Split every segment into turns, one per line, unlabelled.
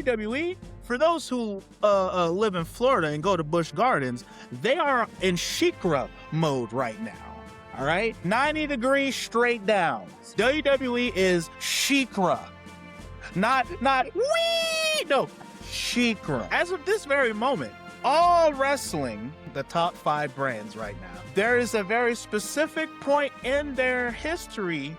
WWE, for those who live in Florida and go to Busch Gardens, they are in Shikra mode right now. All right? 90 degrees straight down. WWE is Shikra. Not wee! No, Shikra. As of this very moment, all wrestling, the top 5 brands right now, there is a very specific point in their history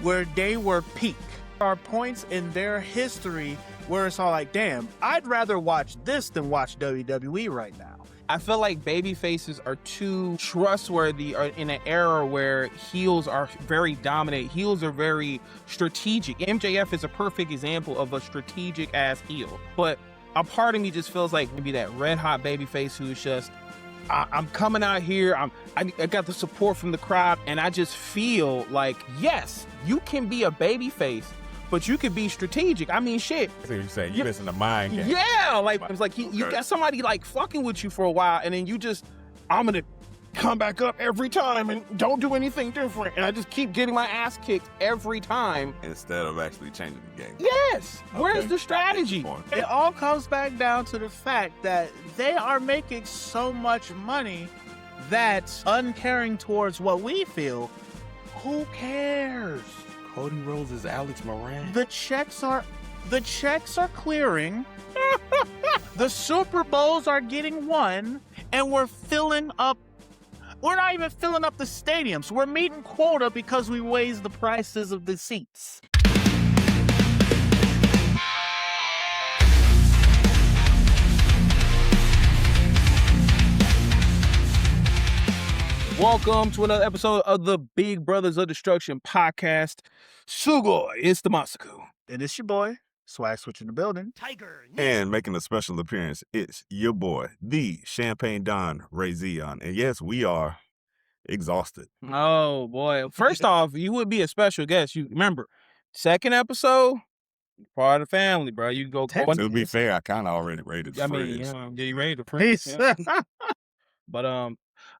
where they were peak. There are points in their history where it's all like, damn, I'd rather watch this than watch WWE right now.
I feel like babyfaces are too trustworthy in an era where heels are very dominant. Heels are very strategic. MJF is a perfect example of a strategic ass heel. But a part of me just feels like maybe that red hot babyface who's just, I'm coming out here, I got the support from the crowd, and I just feel like, yes, you can be a babyface, but you could be strategic. I mean, shit.
That's what you're saying. You missing the mind game.
Yeah, like it's like you got somebody like fucking with you for a while, and then you just, I'm gonna come back up every time and don't do anything different, and I just keep getting my ass kicked every time
Instead of actually changing the game.
Yes. Where's
Okay.
the strategy?
It all comes back down to the fact that they are making so much money that, uncaring towards what we feel, who cares?
Cody Rhodes is Alex Moran.
The checks are clearing. The Super Bowls are getting won, and we're filling up. We're not even filling up the stadiums. We're meeting quota because we raised the prices of the seats.
Welcome to another episode of the Big Brothers of Destruction podcast. Sugoi, it's the Masaku.
And it's your boy, Swag Switch in the building.
And making a special appearance, it's your boy, the Champagne Don Ray Zion. And yes, we are exhausted.
Oh boy. First off, you would be a special guest. You remember, second episode, part of the family, bro. You go
To be fair, I kind of already rated
I
Frizz.
mean, you ready to Prince?
Peace.
Yeah. But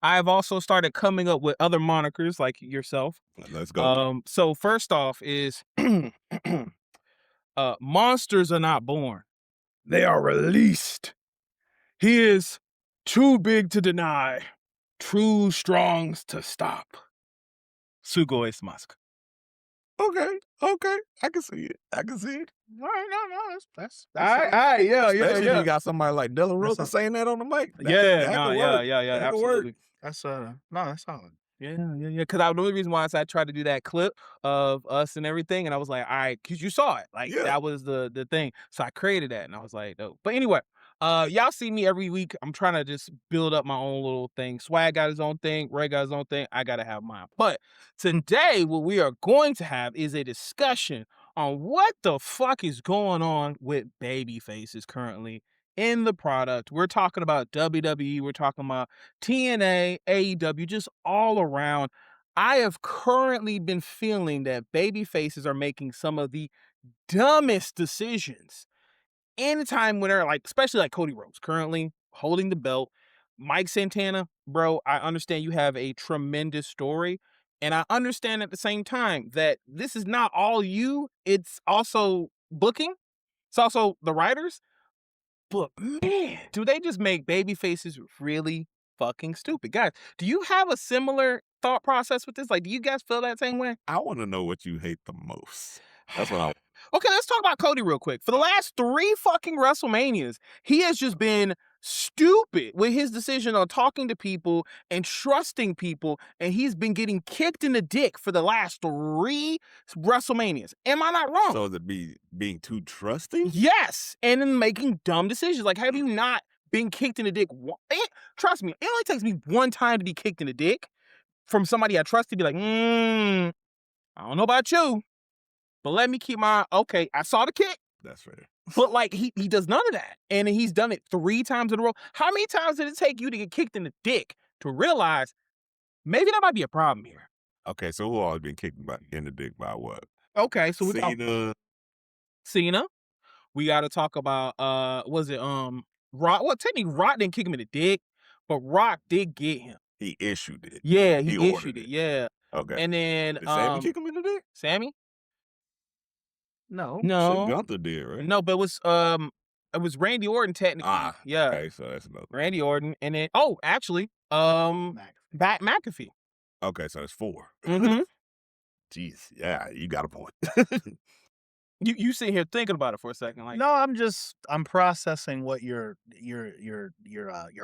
I've also started coming up with other monikers like yourself.
Let's go.
So first off is monsters are not born. They are released. He is too big to deny, too strong to stop. Sugoi Smask.
Okay. I can see it.
All right, no, that's
All right, yeah.
Especially if you got somebody like Della Rosa saying that on the mic. That could work. That could work.
Absolutely.
that's solid.
Yeah. Because the only reason why is I tried to do that clip of us and everything, and I was like, all right, because you saw it. Like,
Yeah.
that was the thing. So I created that, and I was like, oh. But anyway, y'all see me every week. I'm trying to just build up my own little thing. Swag got his own thing. Ray got his own thing. I got to have mine. But today, what we are going to have is a discussion on what the fuck is going on with Babyfaces currently in the product. We're talking about WWE. We're talking about TNA, AEW, just all around. I have currently been feeling that babyfaces are making some of the dumbest decisions. Anytime when they're like, especially like Cody Rhodes, currently holding the belt. Mike Santana, bro, I understand you have a tremendous story. And I understand at the same time that this is not all you. It's also booking. It's also the writers. But man, do they just make baby faces really fucking stupid? Guys, do you have a similar thought process with this? Like, do you guys feel that same way?
I want to know what you hate the most. That's what I
Okay, let's talk about Cody real quick. For the last 3 fucking WrestleManias, he has just been stupid with his decision on talking to people and trusting people, and he's been getting kicked in the dick for the last 3 WrestleManias. Am I not wrong?
So is it being too trusting?
Yes, and then making dumb decisions. Like, have you not been kicked in the dick? Trust me, it only takes me one time to be kicked in the dick from somebody I trust to be like, I don't know about you, but let me keep my, okay, I saw the kick,
That's fair.
but like, he does none of that. And he's done it 3 times in a row. How many times did it take you to get kicked in the dick to realize maybe that might be a problem here?
Okay, so who all been kicked in the dick by what?
Okay, so we got
Cena.
Cena. We got to talk about, was it, Rock? Well, technically, Rock didn't kick him in the dick, but Rock did get him.
He issued it.
Yeah, he
He
issued
ordered
it.
it.
Yeah.
Okay.
And then,
Did Sammy kick him in the dick?
Sammy?
No.
No.
Shit, Gunther did, right?
No, but it was, It was Randy Orton technically. Yeah,
Okay, so that's another.
Randy Orton, and then actually, McAfee.
Okay, so that's 4.
Mm-hmm.
Jeez, yeah, you got a point.
You sit here thinking about it for a second, like,
No, I'm processing what your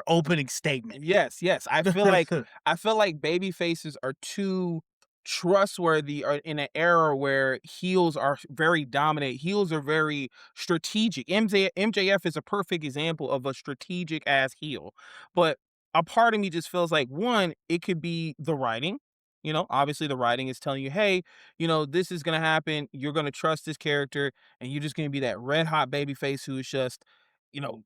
opening statement.
yes. I feel like baby faces are too trustworthy or in an era where heels are very dominant. Heels are very strategic. MJF is a perfect example of a strategic ass heel. But a part of me just feels like one, it could be the writing. You know, obviously the writing is telling you, hey, this is gonna happen. You're gonna trust this character, and you're just gonna be that red hot baby face who is just, you know,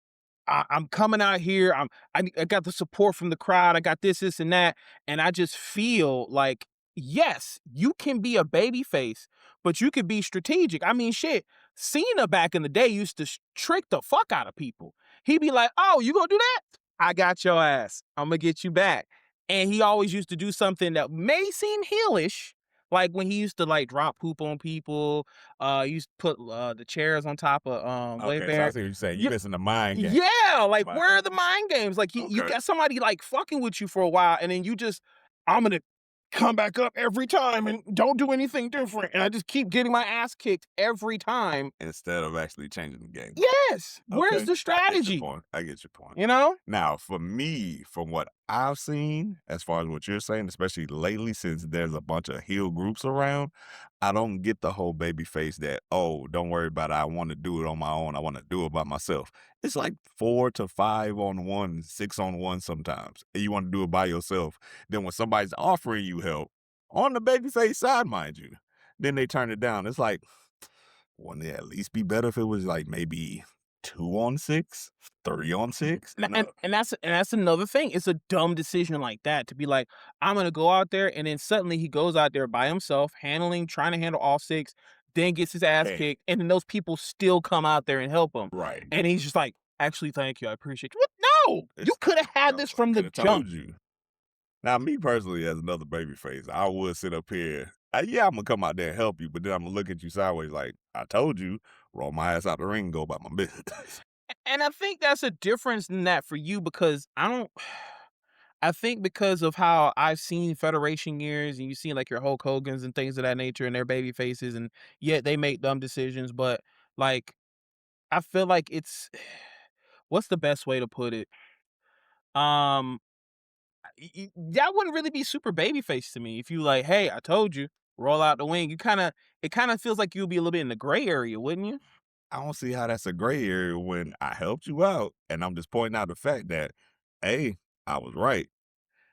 I'm coming out here. I got the support from the crowd. I got this, and that. And I just feel like, yes, you can be a baby face, but you could be strategic. I mean, shit, Cena back in the day used to trick the fuck out of people. He'd be like, oh, you gonna do that? I got your ass. I'm gonna get you back. And he always used to do something that may seem heelish, like when he used to like drop poop on people. He used to put the chairs on top of
Okay, so I
Wayfair.
see what you're saying. You missing the mind game.
Yeah, like
Mind
where are the mind games? Like you
Okay.
got somebody like fucking with you for a while, and then you just, I'm gonna come back up every time and don't do anything different, and I just keep getting my ass kicked every time.
Instead of actually changing the game.
Yes, where's
Okay,
the
I get your
strategy?
point. I get your point.
You know?
Now, for me, from what I've seen, as far as what you're saying, especially lately, since there's a bunch of heel groups around, I don't get the whole baby face that, oh, don't worry about it. I want to do it on my own. I want to do it by myself. It's like 4 to 5 on 1, 6 on 1 sometimes. And you want to do it by yourself. Then when somebody's offering you help, on the baby face side, mind you, then they turn it down. It's like, wouldn't it at least be better if it was like maybe 2 on 6, 3 on 6?
And,
No.
and that's another thing. It's a dumb decision like that to be like, I'm gonna go out there, and then suddenly he goes out there by himself, trying to handle all six, then gets his ass
Hey.
kicked, and then those people still come out there and help him.
Right.
And he's just like, actually, thank you, I appreciate you. What? No, you
It's-
could have had
No,
this
I
from the
coulda
jump.
told you. Now, me personally, as another baby face, I would sit up here. Yeah, I'm gonna come out there and help you, but then I'm gonna look at you sideways like, I told you, roll my ass out the ring and go about my business.
And I think that's a difference in that for you because I think because of how I've seen Federation years and you see like your Hulk Hogan's and things of that nature and their baby faces, and yet they make dumb decisions. But like, I feel like it's, what's the best way to put it? Um, that wouldn't really be super babyface to me. If you like, hey, I told you, roll out the wing. It kind of feels like you'll be a little bit in the gray area, wouldn't you?
I don't see how that's a gray area when I helped you out, and I'm just pointing out the fact that, hey, I was right.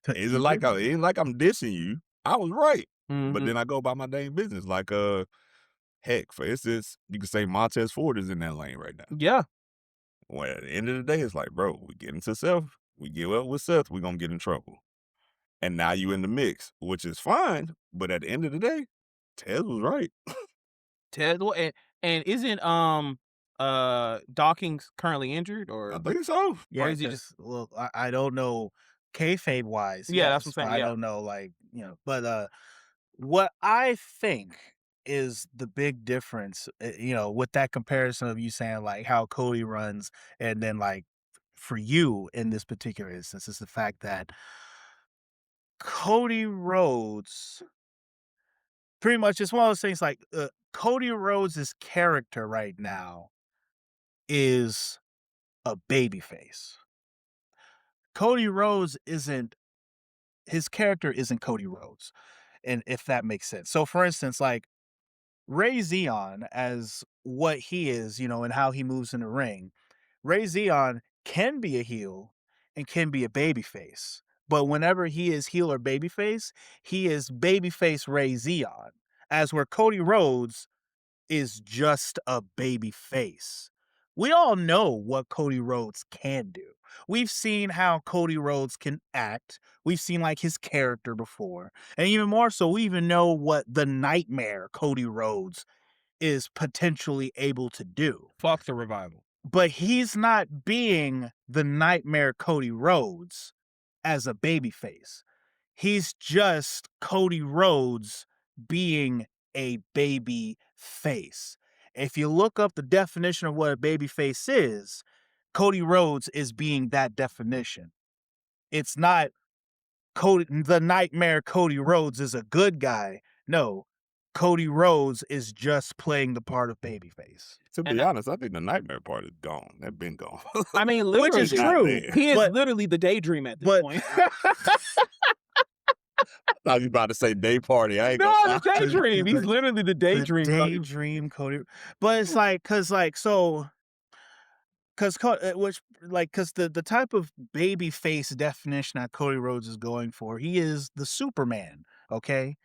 It ain't like I'm dissing you. I was right. But
Mhm.
then I go about my dang business. Like, heck, for instance, you could say Montez Ford is in that lane right now.
Yeah.
Well, at the end of the day, it's like, bro, we get into Seth, we give up with Seth, we're gonna get in trouble. And now you in the mix, which is fine, but at the end of the day, Tez was right.
Ted, and isn't Dawkins currently injured
I
or
think so.
Yeah,
is he
'cause,
just
well, I don't know kayfabe wise,
Yeah, that's what
yes,
I'm
but
saying,
I
yeah.
don't know, like, but, what I think is the big difference, with that comparison of you saying, like, how Cody runs, and then, like, for you in this particular instance, is the fact that Cody Rhodes pretty much it's one of those things like, Cody Rhodes' character right now is a babyface. Cody Rhodes isn't his character isn't Cody Rhodes, and if that makes sense. So, for instance, like Ray Zeon as what he is, and how he moves in the ring, Ray Zeon can be a heel and can be a babyface. But whenever he is heel or babyface, he is babyface Ray Zeon. As where Cody Rhodes is just a baby face. We all know what Cody Rhodes can do. We've seen how Cody Rhodes can act. We've seen like his character before. And even more so, we even know what the nightmare Cody Rhodes is potentially able to do.
fuck the revival.
But he's not being the nightmare Cody Rhodes as a babyface. He's just Cody Rhodes being a baby face. if you look up the definition of what a babyface is, Cody Rhodes is being that definition. It's not the nightmare Cody Rhodes is a good guy. No, Cody Rhodes is just playing the part of babyface.
To
And
be honest, I think the nightmare part is gone. They've been gone.
I mean,
Which is
literally,
Not
true.
there.
he is
But-
literally the daydream at this
but-
point.
I was about to say day party. I ain't
No,
gonna
the daydream. He's literally the daydream.
The daydream Cody. But it's like, cause the type of baby face definition that Cody Rhodes is going for, he is the Superman, okay?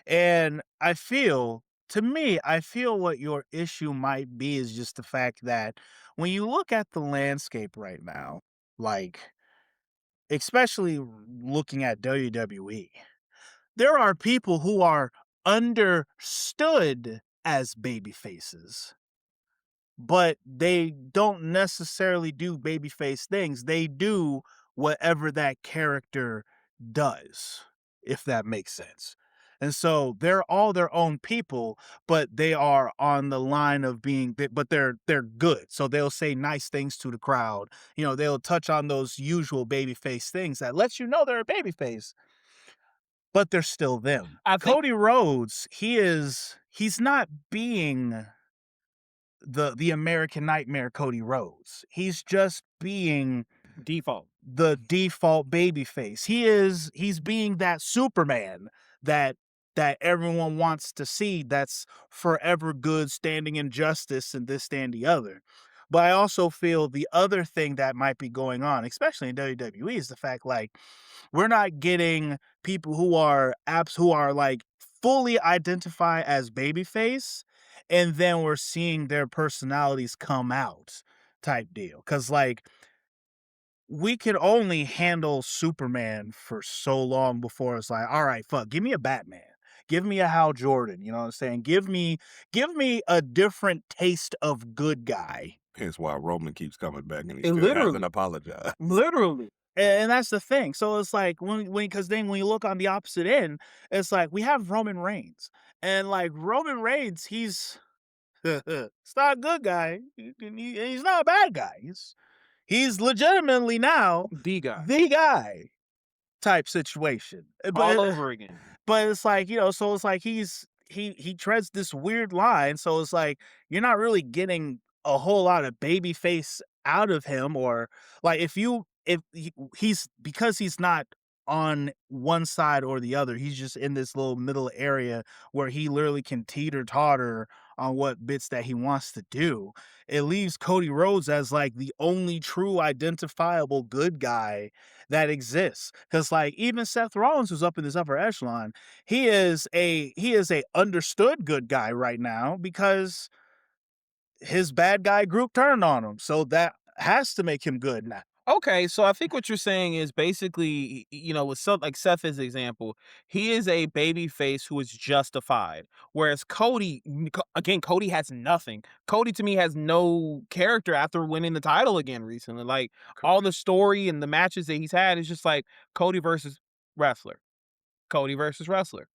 And I feel what your issue might be is just the fact that when you look at the landscape right now, like, especially looking at WWE, there are people who are understood as baby faces, but they don't necessarily do babyface things. They do whatever that character does, if that makes sense. And so they're all their own people, but they are on the line of being, but they're good. So they'll say nice things to the crowd. You know, they'll touch on those usual babyface things that lets you know they're a babyface, but they're still them.
I think-
Cody Rhodes, he's not being the American Nightmare Cody Rhodes. He's just being
Default.
the default babyface. He's being that Superman that everyone wants to see, that's forever good, standing in justice and this, that, and the other. But I also feel the other thing that might be going on, especially in WWE, is the fact, like, we're not getting people who are like fully identify as babyface, and then we're seeing their personalities come out type deal. Cause like, we could only handle Superman for so long before it's like, all right, fuck, give me a Batman. Give me a Hal Jordan, you know what I'm saying? Give me a different taste of good guy.
Hence why Roman keeps coming back and he
And
still
literally-
hasn't apologized.
Literally.
And that's the thing. So it's like because then when you look on the opposite end, it's like we have Roman Reigns, and like Roman Reigns, he's it's not a good guy. He's not a bad guy. He's legitimately now
The guy.
the guy type situation.
All over again.
But it's like, you know, so it's like he treads this weird line. So it's like you're not really getting a whole lot of baby face out of him, or like he's because he's not on one side or the other, he's just in this little middle area where he literally can teeter totter on what bits that he wants to do. It leaves Cody Rhodes as like the only true identifiable good guy that exists. Because like even Seth Rollins, who's up in this upper echelon, he is a understood good guy right now because his bad guy group turned on him. So that has to make him good now.
Okay, so I think what you're saying is basically, you know, with like Seth as an example, he is a baby face who is justified. Whereas Cody, again, Cody has nothing. Cody to me has no character after winning the title again recently. Like all the story and the matches that he's had is just like Cody versus wrestler. Cody versus wrestler.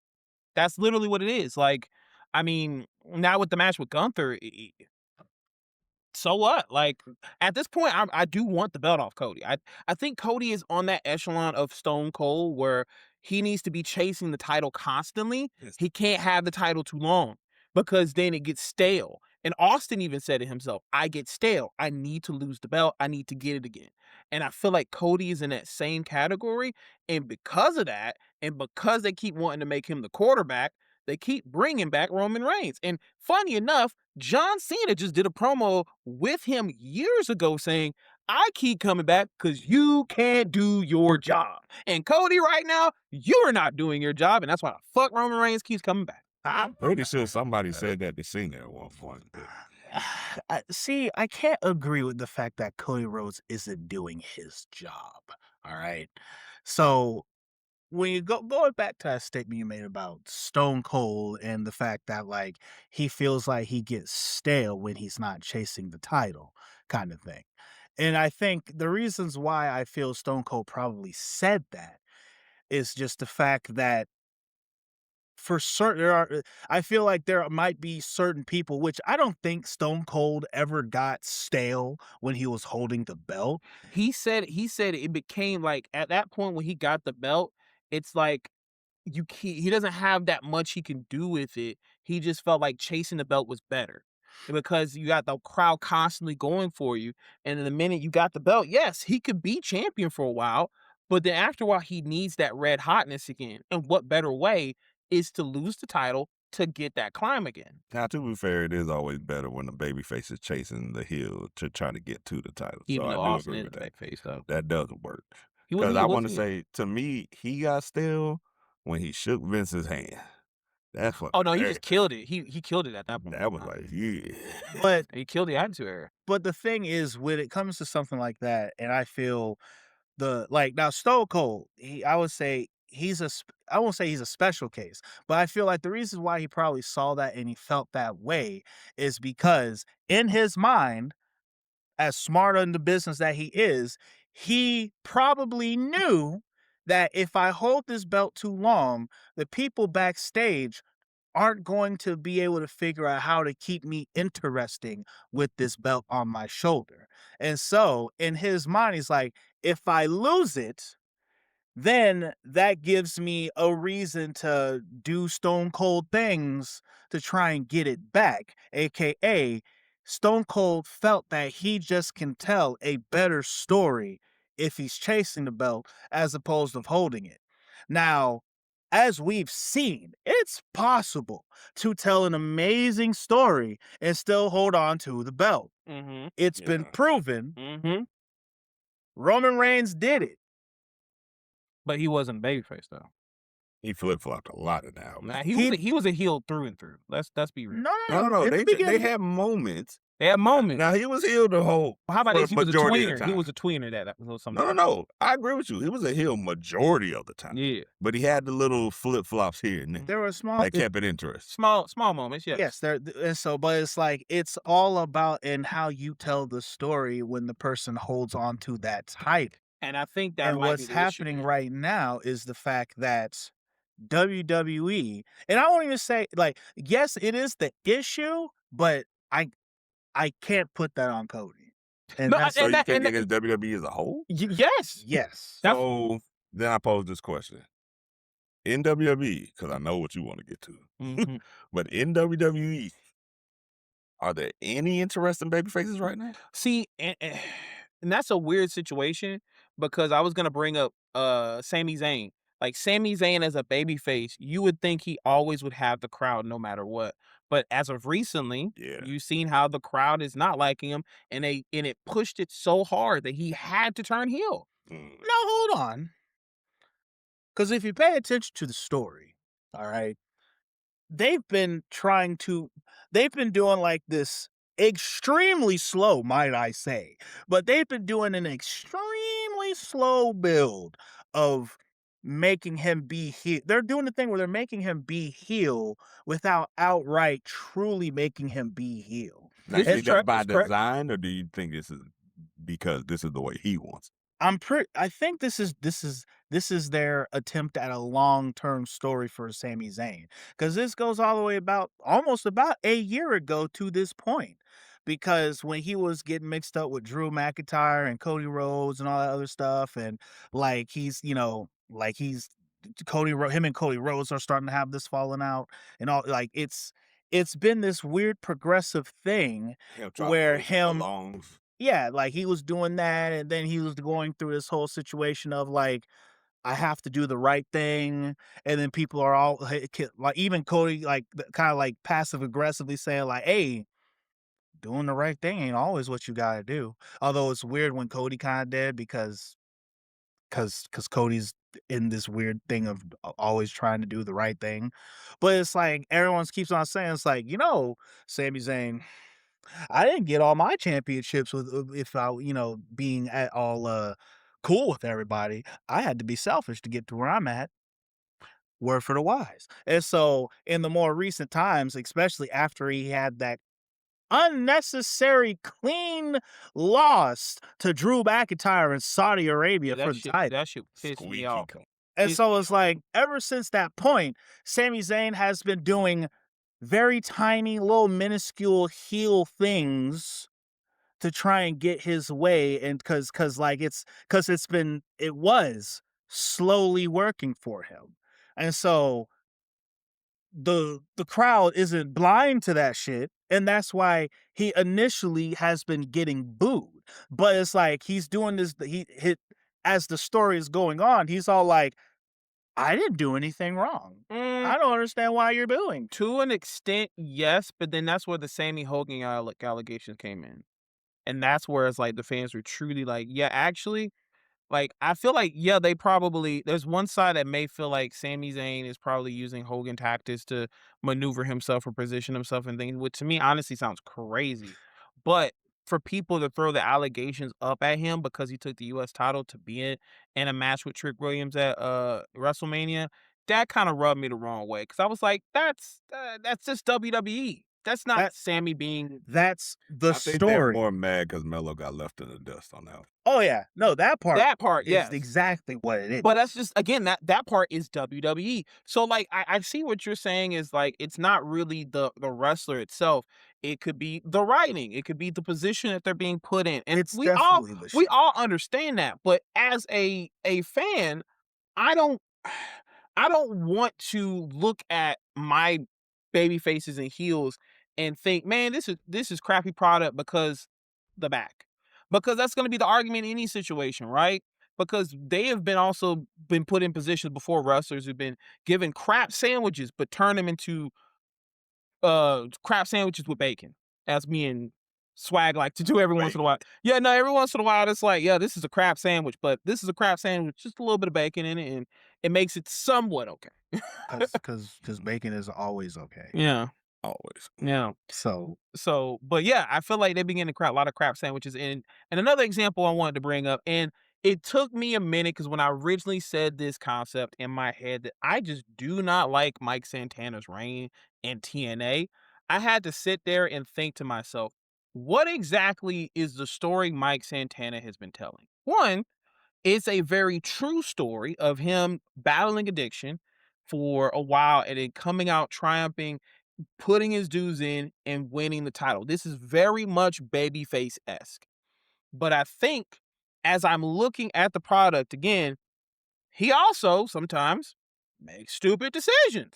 That's literally what it is. Like, I mean, now with the match with Gunther, so what? Like at this point, I do want the belt off Cody. I think Cody is on that echelon of Stone Cold where he needs to be chasing the title constantly.
Yes.
He can't have the title too long because then it gets stale. And Austin even said it himself, I get stale. I need to lose the belt. I need to get it again. And I feel like Cody is in that same category. And because of that, and because they keep wanting to make him the quarterback, they keep bringing back Roman Reigns. And funny enough, John Cena just did a promo with him years ago saying, I keep coming back because you can't do your job. And Cody, right now, you're not doing your job. And that's why the fuck Roman Reigns keeps coming back.
I'm pretty sure somebody said that to Cena at one point.
See, I can't agree with the fact that Cody Rhodes isn't doing his job. All right. So when you going back to that statement you made about Stone Cold and the fact that like he feels like he gets stale when he's not chasing the title kind of thing. And I think the reasons why I feel Stone Cold probably said that is just the fact that for certain I feel like there might be certain people, which I don't think Stone Cold ever got stale when he was holding the belt.
He said it became like at that point when he got the belt, it's like he doesn't have that much he can do with it. He just felt like chasing the belt was better. Because you got the crowd constantly going for you. And in the minute you got the belt, yes, he could be champion for a while, but then after a while he needs that red hotness again. And what better way is to lose the title to get that climb again?
Now, to be fair, it is always better when the babyface is chasing the heel to try to get to the title.
Even
So I
though
do
Austin
agree
is
with
the
that.
face though.
That doesn't work.
He was
Because
he
I want
wasn't
to
he?
say, to me, he got still when he shook Vince's hand. That's what.
Oh no, he just killed it. He killed it at that point.
That was like, yeah.
But
He killed the Attitude Era.
the thing is, when it comes to something like that, and I feel now Stone Cold, I would say I won't say he's a special case, but I feel like the reason why he probably saw that and he felt that way is because in his mind, as smart in the business that he probably knew that if I hold this belt too long, the people backstage aren't going to be able to figure out how to keep me interesting with this belt on my shoulder. And so in his mind, he's like, if I lose it, then that gives me a reason to do stone cold things to try and get it back. AKA, Stone Cold felt that he just can tell a better story if he's chasing the belt as opposed to holding it. Now, as we've seen, it's possible to tell an amazing story and still hold on to the belt.
Mm-hmm.
It's been
Yeah.
proven.
Mm-hmm.
Roman Reigns did it.
But he wasn't babyface though.
He flip flopped a lot in that album.
Nah, he was a heel through and through. Let's be real.
No.
In the
They
beginning.
had moments.
They had moments.
Now he was heel the whole.
How about
for
this? He was a
majority of the
tweener. He
time.
was a tweener that was something.
No. I agree with you. He was a heel majority of the time.
Yeah.
But he had the little flip flops here and there
There were small
that kept it interesting.
Small moments, yes.
Yes, there and so but it's like it's all about in how you tell the story when the person holds on to that title.
And I think that
And
might
what's
be the issue.
happening right now is the fact that WWE, and I won't even say like, yes, it is the issue, but I can't put that on Cody. And
No,
that's
So you
that-
think
and
it is WWE as a whole?
Yes.
yes.
That's-
So then I pose this question. In WWE, because I know what you want to get to,
Mhm.
but in WWE, are there any interesting baby faces right now?
See, and that's a weird situation because I was gonna bring up Sami Zayn. Like Sami Zayn as a babyface, you would think he always would have the crowd no matter what. But as of recently,
Yeah.
you've seen how the crowd is not liking him, and it pushed it so hard that he had to turn heel.
Mm.
No, hold on. Because if you pay attention to the story, all right, they've been doing like this extremely slow, might I say, but they've been doing an extremely slow build of making him be heel. They're doing the thing where they're making him be heel without outright truly making him be heel.
Now,
This
is
is
that
correct,
by
it's correct.
design, or do you think this is because this is the way he wants it?
I think this is their attempt at a long-term story for Sami Zayn, because this goes all the way almost about a year ago to this point. Because when he was getting mixed up with Drew McIntyre and Cody Rhodes and all that other stuff, and like him and Cody Rhodes are starting to have this falling out and all, like it's been this weird progressive thing
Him trying to
where
push
him
along.
yeah, like he was doing that, and then he was going through this whole situation of like, I have to do the right thing, and then people are all like, even Cody, like kind of like passive aggressively saying like, "Hey, doing the right thing ain't always what you gotta do." Although it's weird when Cody kind of did because Cody's in this weird thing of always trying to do the right thing, but it's like everyone keeps on saying it's like Sami Zayn. I didn't get all my championships with if I, being at all cool with everybody. I had to be selfish to get to where I'm at. Word for the wise. And so in the more recent times, especially after he had that unnecessary clean loss to Drew McIntyre in Saudi Arabia for the title.
That shit pissed me
Squeaky
off.
clean.
And
It
so it's like, ever since that point, Sami Zayn has been doing very tiny, little, minuscule heel things to try and get his way, and because like it was slowly working for him, and so the crowd isn't blind to that shit, and that's why he initially has been getting booed. But it's like he's doing this. He hit as the story is going on. He's all like, "I didn't do anything wrong.
mm,
I don't understand why you're booing."
to an extent, yes, but then that's where the Sammy Hogan allegations came in. And that's where it's like the fans were truly like, yeah, actually, like, I feel like, yeah, they probably there's one side that may feel like Sami Zayn is probably using Hogan tactics to maneuver himself or position himself and things, which to me honestly sounds crazy. But for people to throw the allegations up at him because he took the US title to be in a match with Trick Williams at WrestleMania, that kind of rubbed me the wrong way. Cause I was like, that's just WWE. That's not
That
Sammy being
that's the
I think they're
story.
more mad because Melo got left in the dust on that one.
Oh yeah, no, that part
that part,
is
yes.
exactly what it is.
But that's just again that part is WWE. So like I see what you're saying is like it's not really the wrestler itself. It could be the writing. It could be the position that they're being put in. And
It's definitely the
we
shit.
all understand that. But as a fan, I don't I don't want to look at my baby faces and heels and think, man, this is crappy product because the back. Because that's going to be the argument in any situation, right? Because they have been also been put in positions before wrestlers who've been given crap sandwiches but turn them into crap sandwiches with bacon. As me and Swag like to do every once in a while. Yeah, no, every once in a while it's like, yeah, this is a crap sandwich, but this is a crap sandwich, just a little bit of bacon in it, and it makes it somewhat okay.
Because bacon is always okay.
Yeah,
Always.
yeah.
So
But yeah, I feel like they begin to crap a lot of crap sandwiches. And another example I wanted to bring up, and it took me a minute because when I originally said this concept in my head that I just do not like Mike Santana's reign in TNA, I had to sit there and think to myself, what exactly is the story Mike Santana has been telling? One, it's a very true story of him battling addiction for a while and then coming out triumphing, putting his dues in and winning the title. This is very much babyface-esque. But I think as I'm looking at the product again, he also sometimes makes stupid decisions.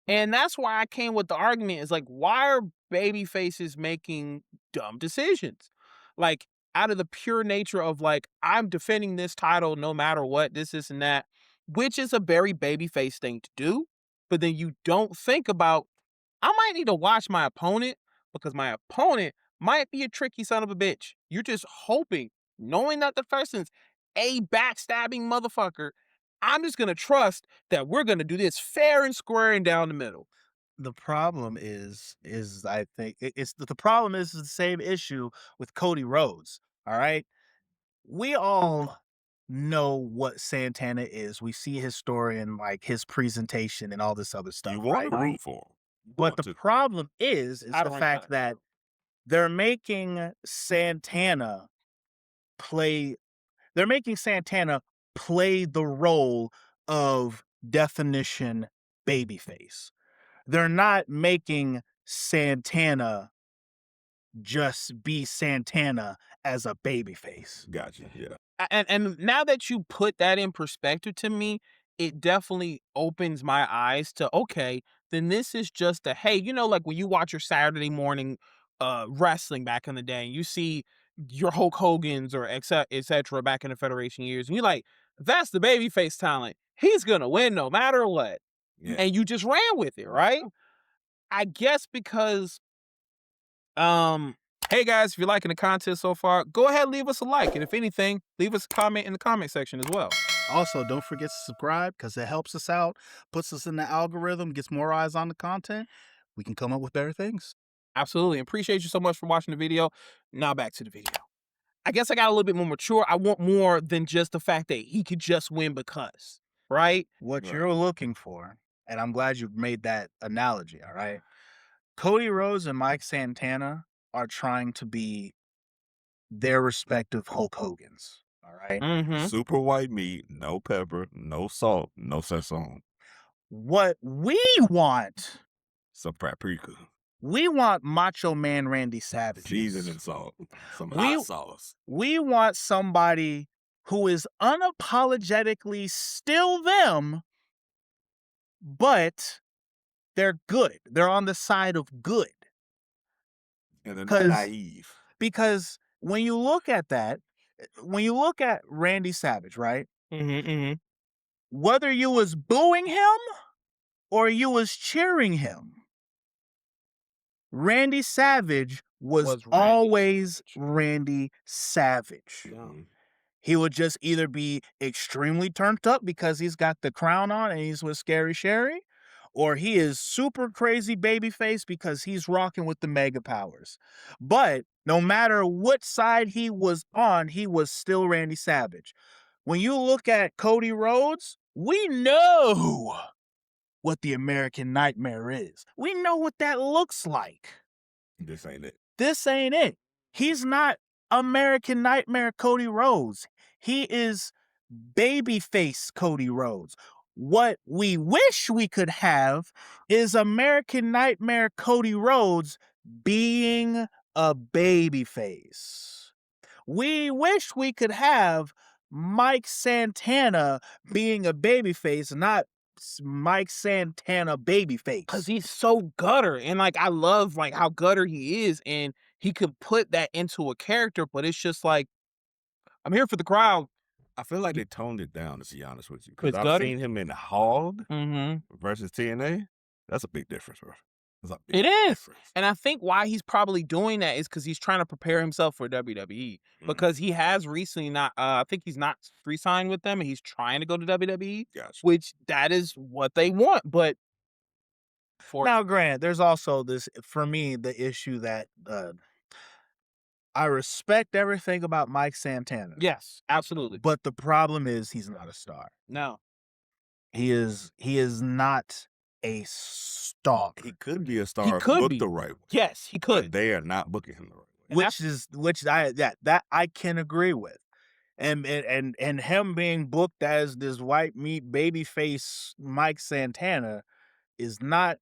And that's why I came with the argument is like, why are baby faces making dumb decisions? Like, out of the pure nature of like, I'm defending this title no matter what, this, and that, which is a very baby face thing to do. But then you don't think about, I might need to watch my opponent because my opponent might be a tricky son of a bitch. You're just hoping, knowing that the person's a backstabbing motherfucker, I'm just gonna trust that we're gonna do this fair and square and down the middle.
the problem is I think it's the problem is the same issue with Cody Rhodes. All right, we all know what Santana is. We see his story and like his presentation and all this other stuff,
You want
right?
to root for him.
But the problem is
I
the
don't
fact
like
that they're making Santana play they're making Santana play the role of definition babyface. They're not making Santana just be Santana as a babyface.
Gotcha. Yeah.
And now that you put that in perspective to me, it definitely opens my eyes to okay, then this is just a hey, like when you watch your Saturday morning wrestling back in the day, and you see your Hulk Hogan's or et cetera back in the Federation years, and you're like, that's the babyface talent. He's gonna win no matter what.
Yeah.
And you just ran with it, right? I guess because hey guys, if you're liking the content so far, go ahead and leave us a like. And if anything, leave us a comment in the comment section as well.
Also, don't forget to subscribe because it helps us out, puts us in the algorithm, gets more eyes on the content. We can come up with better things.
Absolutely. Appreciate you so much for watching the video. Now back to the video. I guess I got a little bit more mature. I want more than just the fact that he could just win because, right?
What
Right.
you're looking for, and I'm glad you made that analogy, all right? Cody Rhodes and Mike Santana are trying to be their respective Hulk Hogan's, all right? right?
Mm-hmm.
Super white meat, no pepper, no salt, no sazon.
What we want,
Some paprika,
we want Macho Man Randy Savage.
seasoning salt, some
We-
hot sauce.
We want somebody who is unapologetically still them, but they're good. They're on the side of good.
And they're
'Cause-
not naive.
Because when you look at that, when you look at Randy Savage, right?
Mm-hmm. Mm-hmm.
Whether you was booing him or you was cheering him, Randy Savage was
Was Randy
always
Savage.
Randy Savage.
Yeah.
Mhm.
He would just either be extremely turned up because he's got the crown on and he's with Scary Sherry, or he is super crazy babyface because he's rocking with the mega powers. But no matter what side he was on, he was still Randy Savage. When you look at Cody Rhodes, we know what the American Nightmare is. We know what that looks like.
This ain't it.
This ain't it. He's not American Nightmare Cody Rhodes. He is babyface Cody Rhodes. What we wish we could have is American Nightmare Cody Rhodes being a babyface. We wish we could have Mike Santana being a babyface, not Mike Santana babyface.
Cause he's so gutter, and like I love like how gutter he is, and he could put that into a character, but it's just like I'm here for the crowd.
I feel like they toned it down, to be honest with you.
With
Because I've
Gutty?
seen him in Hog
Mm-hmm.
versus TNA. That's a big difference, bro. That's a big
It is.
difference.
And I think why he's probably doing that is because he's trying to prepare himself for WWE. Because he has recently not, I think he's not re-signed with them, and he's trying to go to WWE,
Gotcha.
which that is what they want. But for
Now, Grant, there's also this, for me, the issue that I respect everything about Mike Santana.
yes, absolutely.
But the problem is he's not a star.
No,
He is not a star.
He could be a star
He
if
could
booked
be.
the right way.
yes, he
But
could.
they are not booking him the right way.
And
That I can agree with. And him being booked as this white meat babyface Mike Santana is not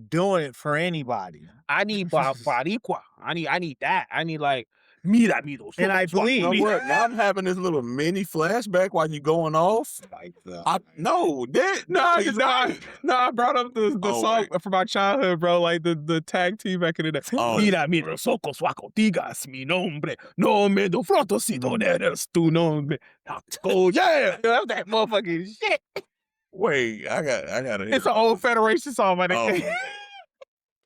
doing it for anybody.
I need Baricua. I need that. I need like mira miro.
And I believe-
You know what? Now I'm having this little mini flashback while you going off. No, he's right.
I brought up the
Oh,
song from my childhood, bro. Like the tag team back in the day.
Oh.
Mira, mira, soco, suaco, digas mi nombre. No me do frotocito, eres tu nombre. Oh, yeah. That's that motherfucking shit.
Wait, I gotta hear
It's
it.
an old Federation song, my
Oh.
nigga.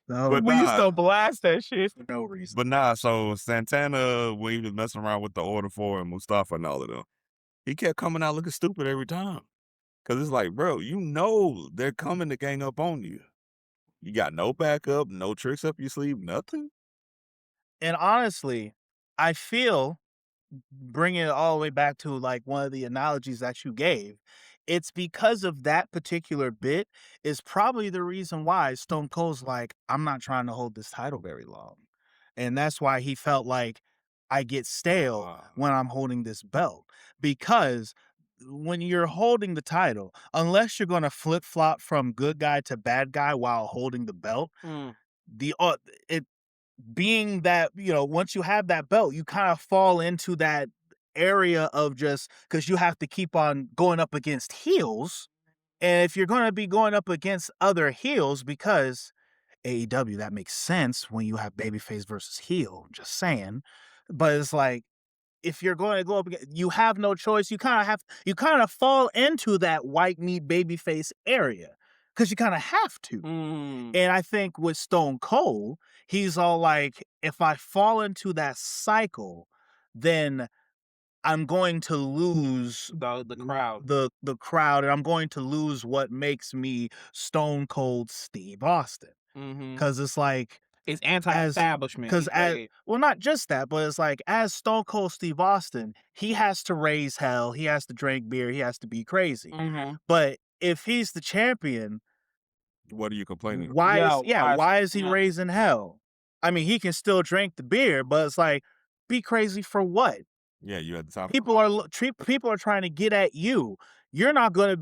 No,
But
We used
nah.
to blast that shit.
for no reason.
But nah, so Santana, when he was messing around with the Order 4 and Mustafa and all of them, he kept coming out looking stupid every time. Because it's like, bro, you know they're coming to gang up on you. You got no backup, no tricks up your sleeve, nothing?
And honestly, I feel, bringing it all the way back to like one of the analogies that you gave, it's because of that particular bit is probably the reason why Stone Cold's like, I'm not trying to hold this title very long. And that's why he felt like I get stale
Wow.
when I'm holding this belt. Because when you're holding the title, unless you're going to flip flop from good guy to bad guy while holding the belt, it being that, once you have that belt, you kind of fall into that area of just because you have to keep on going up against heels. And if you're going to be going up against other heels, because AEW, that makes sense when you have babyface versus heel, just saying. But it's like, if you're going to go up against, you have no choice. You kind of fall into that white meat babyface area because you kind of have to.
Mm.
And I think with Stone Cold, he's all like, if I fall into that cycle, then I'm going to lose
The crowd.
the crowd, and I'm going to lose what makes me Stone Cold Steve Austin.
Mm-hmm.
Because it's like,
It's anti-establishment.
because
He's
well, not just that, but it's like, as Stone Cold Steve Austin, he has to raise hell, he has to drink beer, he has to be crazy.
mm-hmm.
But if he's the champion,
What are you complaining about?
why is he
yeah.
raising hell? I mean, he can still drink the beer, but it's like, be crazy for what?
Yeah, you at the top.
People are trying to get at you. You're not gonna.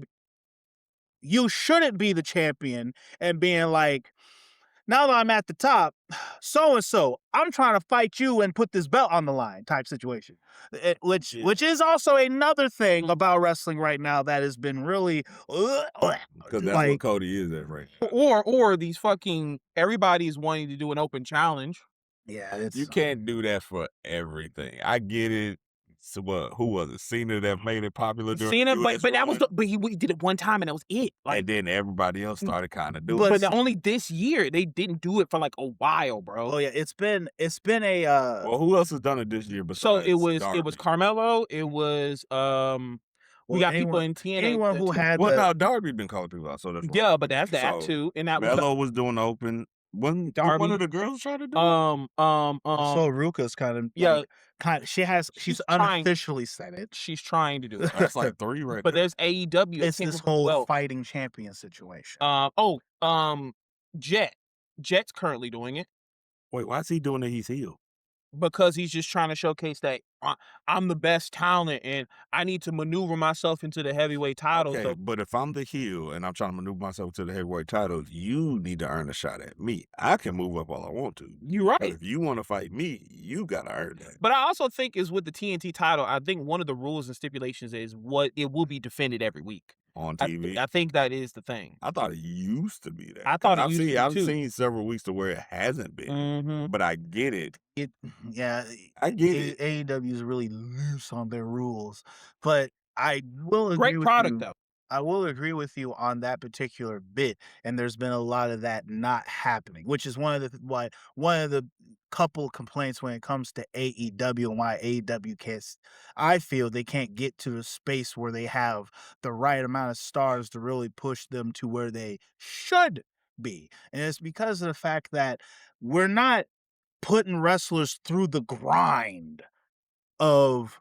You shouldn't be the champion and being like, now that I'm at the top, so and so, I'm trying to fight you and put this belt on the line type situation. Which is also another thing about wrestling right now that has been really
Because that's what Cody is at right now.
Or these fucking everybody's wanting to do an open challenge.
Yeah,
You can't do that for everything. I get it. So what? Who was it? Cena that made it popular.
Cena, but that was he did it one time and that was it.
And then everybody else started kind of doing.
But only this year they didn't do it for like a while, bro.
Oh yeah, it's been a.
Well, who else has done it this year?
So it was Carmelo. It was we got people in TNA.
Anyone who had
now Darby been called too. So that's
yeah, but that's that too. And that
Melo was doing open. When
Darby,
one of the girls tried to do
so Ruka's she's unofficially said it.
She's trying to do it.
That's like 3 right
But
there.
there's AEW.
It's this whole fighting champion situation.
Jet's currently doing it.
Wait, why is he doing it? He's heel.
Because he's just trying to showcase that I'm the best talent and I need to maneuver myself into the heavyweight title.
Okay, but if I'm the heel and I'm trying to maneuver myself to the heavyweight title, you need to earn a shot at me. I can move up all I want to.
You're right.
But if you want to fight me, you got to earn that.
But I also think is with the TNT title, I think one of the rules and stipulations is what it will be defended every week.
On TV?
I think that is the thing.
I thought it used to be that.
I thought it used to be
I've
too.
seen several weeks to where it hasn't been. But I get it. I get it.
AEW is really loose on their rules. But I will agree
Great
with
product
you.
though.
I will agree with you on that particular bit, and there's been a lot of that not happening, which is one of the couple complaints when it comes to AEW and why AEW can't. I feel they can't get to a space where they have the right amount of stars to really push them to where they should be, and it's because of the fact that we're not putting wrestlers through the grind of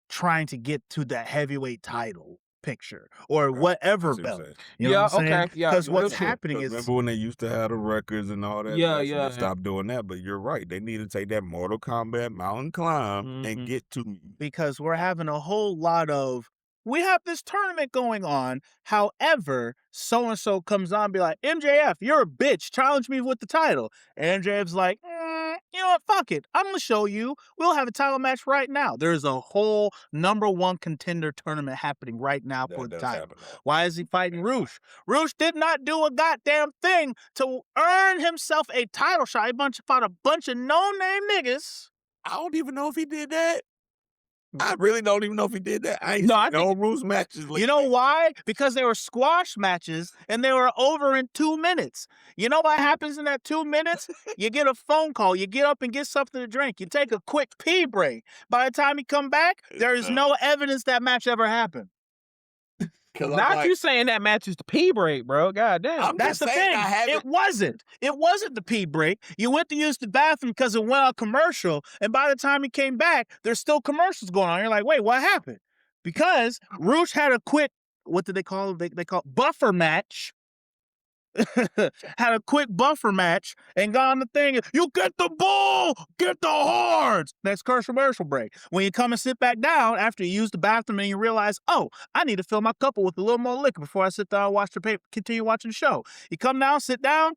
trying to get to that heavyweight title picture or whatever belt. You know what I'm saying?
Yeah.
Because what's happening is,
remember when they used to have the records and all that?
Yeah.
Stop doing that. But you're right. They need to take that Mortal Kombat mountain climb and get to.
Because we're having a whole lot of, we have this tournament going on. However, so-and-so comes on and be like, MJF, you're a bitch. Challenge me with the title. And MJF's like, you know what? Fuck it. I'm going to show you. We'll have a title match right now. There's a whole #1 contender tournament happening right now for the title. Why is he fighting Roosh? Roosh did not do a goddamn thing to earn himself a title shot. He fought a bunch of no-name niggas.
I don't even know if he did that. I really don't even know if he did that. I ain't seen no Roosh matches.
You know why? Because they were squash matches and they were over in 2 minutes. You know what happens in that 2 minutes? You get a phone call. You get up and get something to drink. You take a quick pee break. By the time you come back, there is no evidence that match ever happened.
Not you saying that match is the pee break, bro. God damn.
That's the thing. It wasn't. It wasn't the pee break. You went to use the bathroom because it went on commercial, and by the time you came back, there's still commercials going on. You're like, wait, what happened? Because Roosh had a quick, what did they call it? They call it buffer match. Had a quick buffer match and got on the thing. You get the bull, get the horns. Next commercial break. When you come and sit back down after you use the bathroom and you realize, oh, I need to fill my cup with a little more liquor before I sit down and watch continue watching the show. You come down, sit down,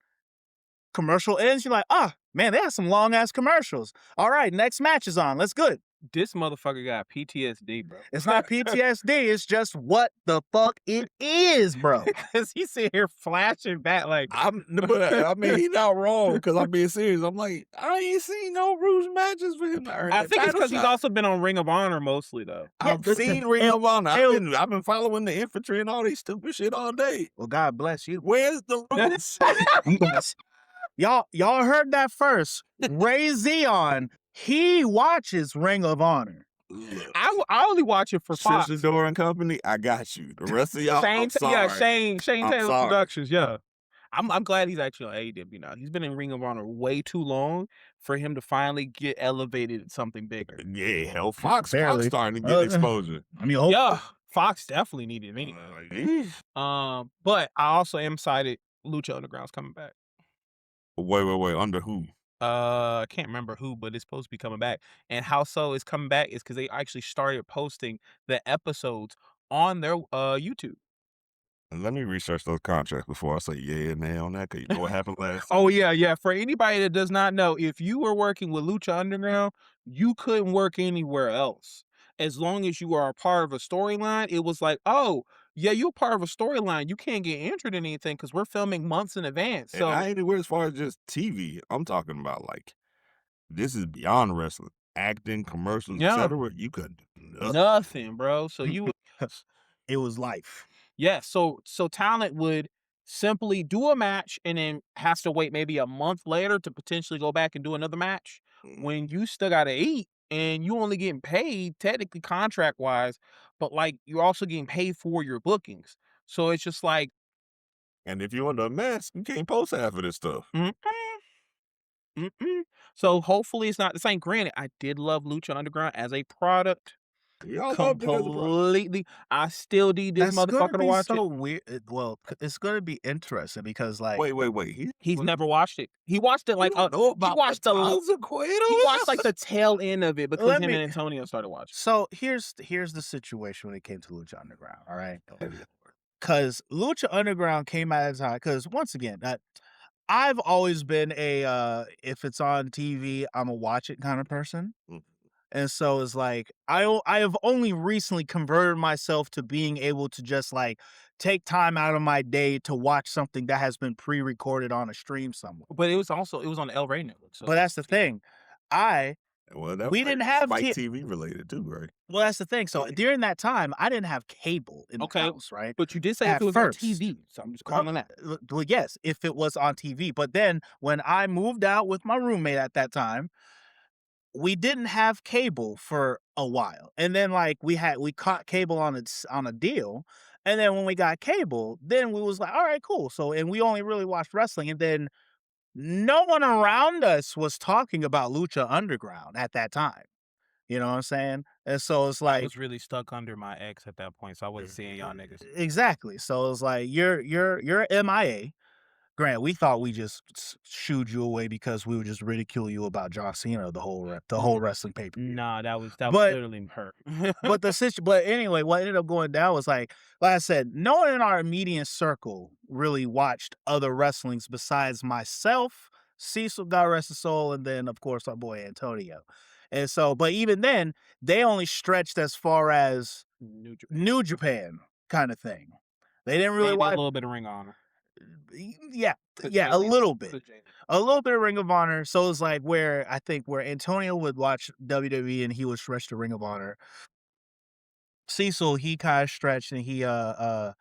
commercial ends. You're like, man, they have some long ass commercials. All right, next match is on. Let's good.
This motherfucker got PTSD, bro.
It's not PTSD. It's just what the fuck it is, bro.
Because he's sitting here flashing back like...
I mean, he's not wrong because I'm being serious. I'm like, I ain't seen no Roosh matches for him to earn
I think it's because he's also been on Ring of Honor mostly, though.
I've seen Ring of Honor. I've been following the infantry and all these stupid shit all day.
Well, God bless you.
Where's the Roosh?
Y'all heard that first. Ray Zion, he watches Ring of Honor.
I only watch it for Fox.
Door and Company, I got you. The rest of y'all, I'm sorry.
Shane Taylor Productions, yeah. I'm glad he's actually on AEW now. He's been in Ring of Honor way too long for him to finally get elevated to something bigger.
Yeah, hell, Fox starting to get exposure.
I mean,
yeah, Fox definitely needed me. But I also am excited Lucha Underground's coming back.
Wait, under who?
I can't remember who, but it's supposed to be coming back. And how so it's coming back is because they actually started posting the episodes on their YouTube.
And let me research those contracts before I say yeah and nay on that, 'cause you know what happened last
Oh yeah, yeah. For anybody that does not know, if you were working with Lucha Underground, you couldn't work anywhere else. As long as you are a part of a storyline, it was like, oh, yeah, you're part of a storyline. You can't get entered in anything because we're filming months in advance.
And
So
I ain't anywhere as far as just TV. I'm talking about, like, this is beyond wrestling. Acting, commercials,
yeah,
etcetera, you couldn't do nothing.
nothing, bro. So you would
It was life.
yeah, so talent would simply do a match and then has to wait maybe a month later to potentially go back and do another match
Mm.
when you still gotta eat and you only getting paid technically contract wise, but like you're also getting paid for your bookings. So it's just like
And if you're under a mask, you can't post half of this stuff.
mm-mm, mm-mm. So hopefully it's not the same. Granted, I did love Lucha Underground as a product
Y'all loved it as a product.
completely. I still need this
That's gonna
motherfucker to
be
watch it.
so weird. Well, it's gonna be interesting because, like,
Wait.
He's never watched it. He watched it
You
like,
don't know
he
about
watched the he watched, like,
Cueto?
the tail end of it because
let
him
me.
and Antonio started watching.
So here's the situation when it came to Lucha Underground. All right, because Lucha Underground came at a time. Because once again, I've always been a if it's on TV, I'm a watch it kind of person.
Mm.
And so it's like I have only recently converted myself to being able to just like take time out of my day to watch something that has been pre-recorded on a stream somewhere.
But it was on the El Rey network, so
But that's the thing. I
Well, that
we
might
didn't have
Spike TV related too, right?
well, that's the thing. So during that time, I didn't have cable in the
okay,
house, right?
but you did say if
At
it was on
first.
TV, so I'm just
Uh,
calling that.
Well, yes, if it was on TV. But then when I moved out with my roommate at that time, we didn't have cable for a while. And then like we caught cable on a deal. And then when we got cable, then we was like, all right, cool. So and we only really watched wrestling. And then no one around us was talking about Lucha Underground at that time. You know what I'm saying? And so it's
I
like
was really stuck under my ex at that point, so I wasn't seeing y'all niggas.
exactly. So it's like you're MIA. Grant, we thought we just shooed you away because we would just ridicule you about John Cena the whole wrestling paper.
Nah, that was
But
literally hurt.
but anyway, what ended up going down was like I said, no one in our immediate circle really watched other wrestlings besides myself, Cecil, God rest his soul, and then of course our boy Antonio. And so, but even then, they only stretched as far as
New Japan.
New Japan kind of thing. They didn't really
Maybe a
watch.
little bit of Ring of Honor.
Yeah,
'Cause
yeah, a
Jay-Z
little bit.
'cause Jay-Z.
A little bit of Ring of Honor. So it's like where I think where Antonio would watch WWE and he would stretch to Ring of Honor. Cecil, he kind of stretched and he got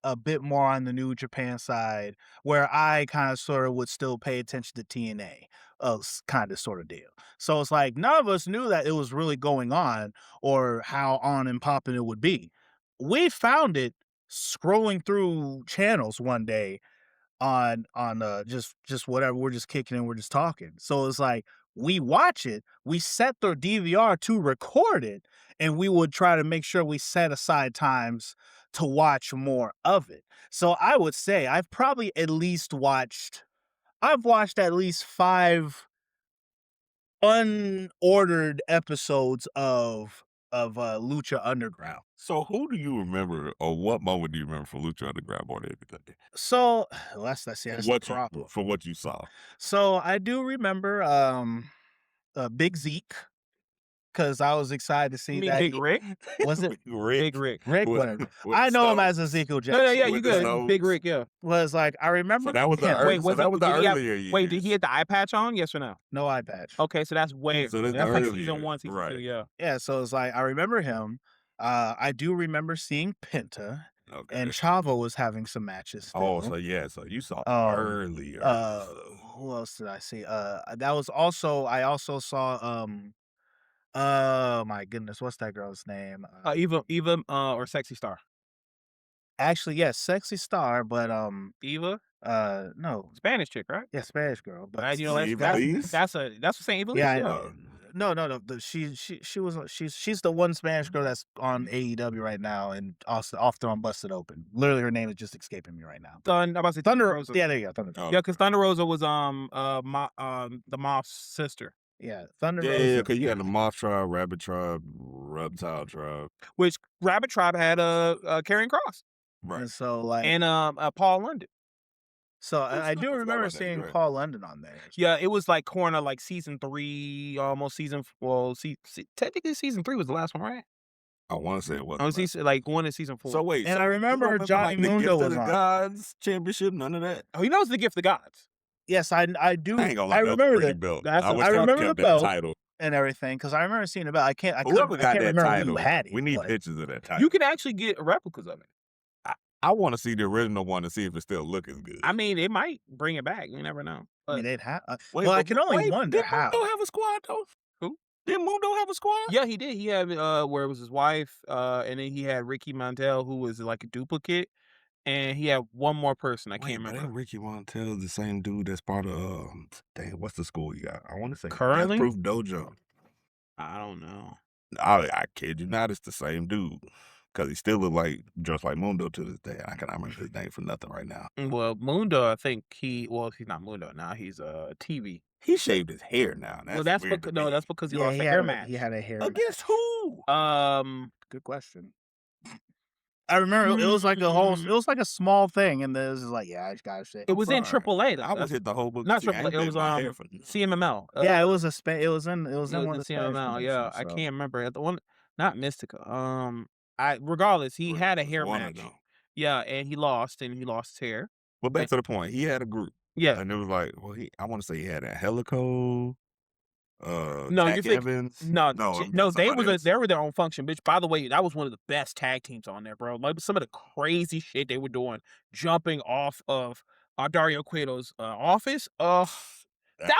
a bit more on the New Japan side, where I kind of sort of would still pay attention to TNA, kind of sort of deal. So it's like none of us knew that it was really going on or how on and popping it would be. We found it scrolling through channels one day on just whatever, we're just kicking and we're just talking. So it's like we watch it, we set the DVR to record it, and we would try to make sure we set aside times to watch more of it. So I would say I've watched at least 5 unordered episodes of Lucha Underground.
So who do you remember, or what moment do you remember from Lucha Underground more than anything?
So that's
From
the
what
problem.
from what you saw.
So I do remember Big Zeke, because I was excited to see
You mean
that
Big Rick?
was it
Big Rick.
Rick,
With-
whatever.
with
I know him
Stone.
as Ezekiel
No,
Jackson.
yeah, you
with the
good.
nose.
Big Rick, yeah.
Was like I remember
So that was the
him.
early, so that was the
did he have-
earlier years.
Wait, did he have the eye patch on? Yes or no?
No eye patch.
Okay, so that's way.
So that's the
that's like
early
season
years,
1, season 2,
right.
yeah.
Yeah, so it's like I remember him. I do remember seeing Penta
Okay.
and Chavo was having some matches.
Oh,
still.
so yeah, so you saw
Um,
earlier.
who else did I see? That was also I also saw oh my goodness, what's that girl's name?
Eva, or Sexy Star.
Actually, yes, Sexy Star, but
Eva,
no,
Spanish chick, right?
yeah, Spanish girl, but
Right, you know,
Eva
that's
Lees?
that's the same Eva Lees,
yeah,
yeah.
Uh,
No. She's the one Spanish girl that's on AEW right now, and also off throwing Busted Open. Literally, her name is just escaping me right now.
I'm about to say
Thunder
Rosa.
Yeah, there you go. Thunder.
Oh,
Yeah, because Thunder Rosa was the Moth's sister,
Yeah, Thunder
yeah,
Rosa.
because you had the Moth Tribe, Rabbit Tribe, Reptile Tribe.
which Rabbit Tribe had Karrion Kross
Right.
And so like,
and Paul London.
so
Oh,
I
shit,
do
I forgot
remember
about that.
seeing
Go ahead.
Paul London on there.
Yeah, it was like corner like season 3, almost season. Well, technically season 3 was the last one, right?
I want to say it was.
I was like 1 in season 4.
So wait,
And
so
I
you
remember
don't
Johnny
like the
Mundo
Gift of
was
the
on.
Gods Championship, none of that.
Oh, he knows the gift of gods.
Yes, I do.
I ain't gonna lie,
I
that was
remember
pretty
that
belt.
That's
I
a-
wish
I
they
remember
kept
the
that
belt.
title.
and everything because I remember seeing it. I can't
Whoever got that
remember
title,
who had it.
we need
but
pictures of that title.
You can actually get replicas of it.
I want to see the original one to see if it still looks good.
I mean, it might bring it back. You never know.
I mean, they'd have.
Wait,
Well, I
but
can only
wait,
wonder
did
how.
Mundo have a squad though?
Who?
Did Mundo have a squad?
Yeah, he did. He had where it was his wife, and then he had Ricky Montel, who was like a duplicate, and he had one more person. I can't
But
remember.
that Ricky Montel is the same dude that's part of dang, what's the school you got? I want to say
Currently?
Death Proof Dojo.
I don't know.
I kid you not, it's the same dude. Cause he still look like just like Mundo to this day. I cannot remember his name for nothing right now.
Well, Mundo, I think he's not Mundo now. He's TV.
He shaved his hair now.
That's
weird to me.
that's because he
Yeah,
lost
he
the
had
hair
a-
match.
He had a hair
Against who?
Good question. I remember it was like a whole. It was like a small thing, and then it was just like, yeah, I just gotta say.
It was in
Sorry.
AAA.
I was hit the whole book.
Not
See, I ain't
AAA. It
been
was
my hair for
CMML.
Yeah, it was a It was in.
It was
one
in
of the Spanish
CMML. Yeah,
promotions,
I
so.
can't remember the one. Not Mystica. Regardless, he had a hair
One of
match.
them.
Yeah, and he lost his hair.
But back to the point, he had a group,
Yeah.
and it was like, well, I want to say he had a Helico,
No,
Jack
you think
Evans.
no,
No,
they
somebody else.
were their own function, bitch. By the way, that was one of the best tag teams on there, bro. Like some of the crazy shit they were doing, jumping off of Dario Cueto's office. That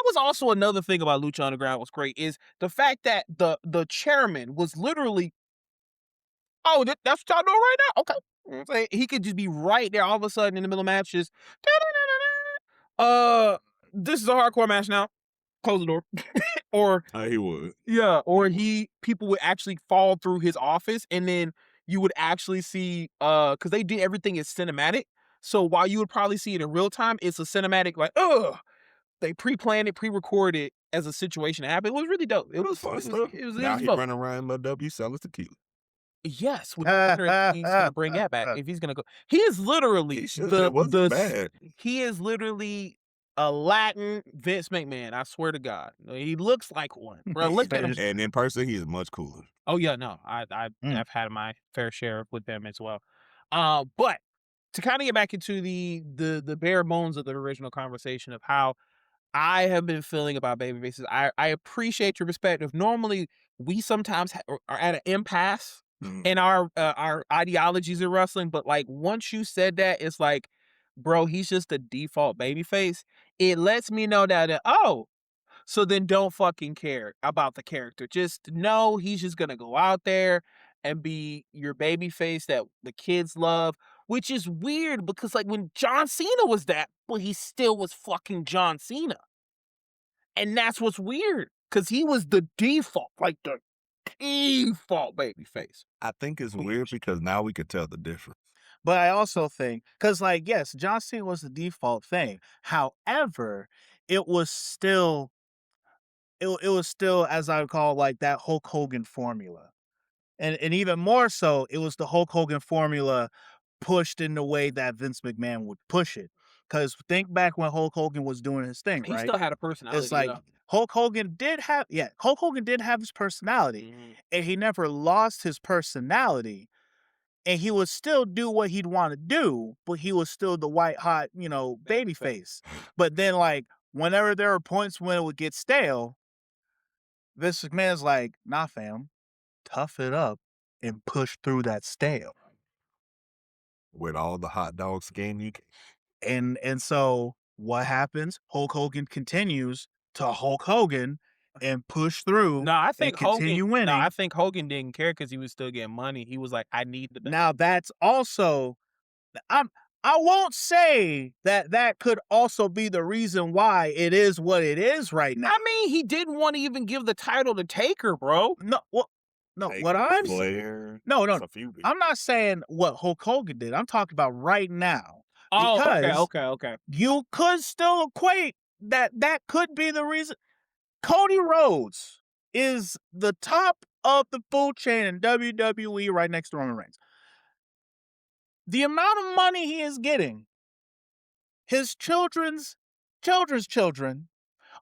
was also another thing about Lucha Underground was great is the fact that the chairman was literally, oh, that's what y'all doing right now. Okay, you know what I'm saying? He could just be right there all of a sudden in the middle of matches. This is a hardcore match now. Close the door. Or
He would.
yeah, or people would actually fall through his office, and then you would actually see because they did everything as cinematic. So while you would probably see it in real time, it's a cinematic like they pre-planned it, pre-recorded as a situation to happen. It was really dope. It was
fun
it was
stuff.
it was,
Now
it was
he
dope.
running around MLW selling tequila.
Yes, with he's gonna bring that back if he's gonna go. He is literally
He should. It wasn't bad.
he is literally a Latin Vince McMahon. I swear to God, he looks like one. Bro, look at him.
And in person, he is much cooler.
Oh yeah, no, I've had my fair share with them as well. But to kind of get back into the bare bones of the original conversation of how I have been feeling about Babyfaces, I appreciate your perspective. Normally, we sometimes are at an impasse in our ideologies in wrestling, but like once you said that, it's like, bro, he's just a default babyface. It lets me know that so then don't fucking care about the character. Just know he's just gonna go out there and be your baby face that the kids love, which is weird because like when John Cena was that, well, he still was fucking John Cena. And that's what's weird. Cause he was the default, like the default baby face.
I think it's weird because now we could tell the difference.
But I also think, because like, yes, John Cena was the default thing. However, it was still, as I would call, like that Hulk Hogan formula. And even more so, it was the Hulk Hogan formula pushed in the way that Vince McMahon would push it. Because think back when Hulk Hogan was doing his thing,
He
right?
still had a personality.
It's like Hulk Hogan did have his personality, and he never lost his personality. And he would still do what he'd want to do, but he was still the white hot, baby face. But then, like, whenever there were points when it would get stale, Vince McMahon's like, nah, fam, tough it up and push through that stale.
With all the hot dog skin you can.
And so what happens? Hulk Hogan continues to Hulk Hogan and push through.
No, I think
and continue winning.
No, I think Hogan didn't care because he was still getting money. He was like, I need the best.
Now that's also, I'm I won't say that that could also be the reason why it is what it is right now.
I mean, he didn't want to even give the title to Taker, bro.
No, well, no.
Like,
What I'm
Flair,
no,
it's a few people.
I'm not saying what Hulk Hogan did. I'm talking about right now.
Oh,
Because
okay.
you could still equate that could be the reason. Cody Rhodes is the top of the food chain in WWE right next to Roman Reigns. The amount of money he is getting, his children's children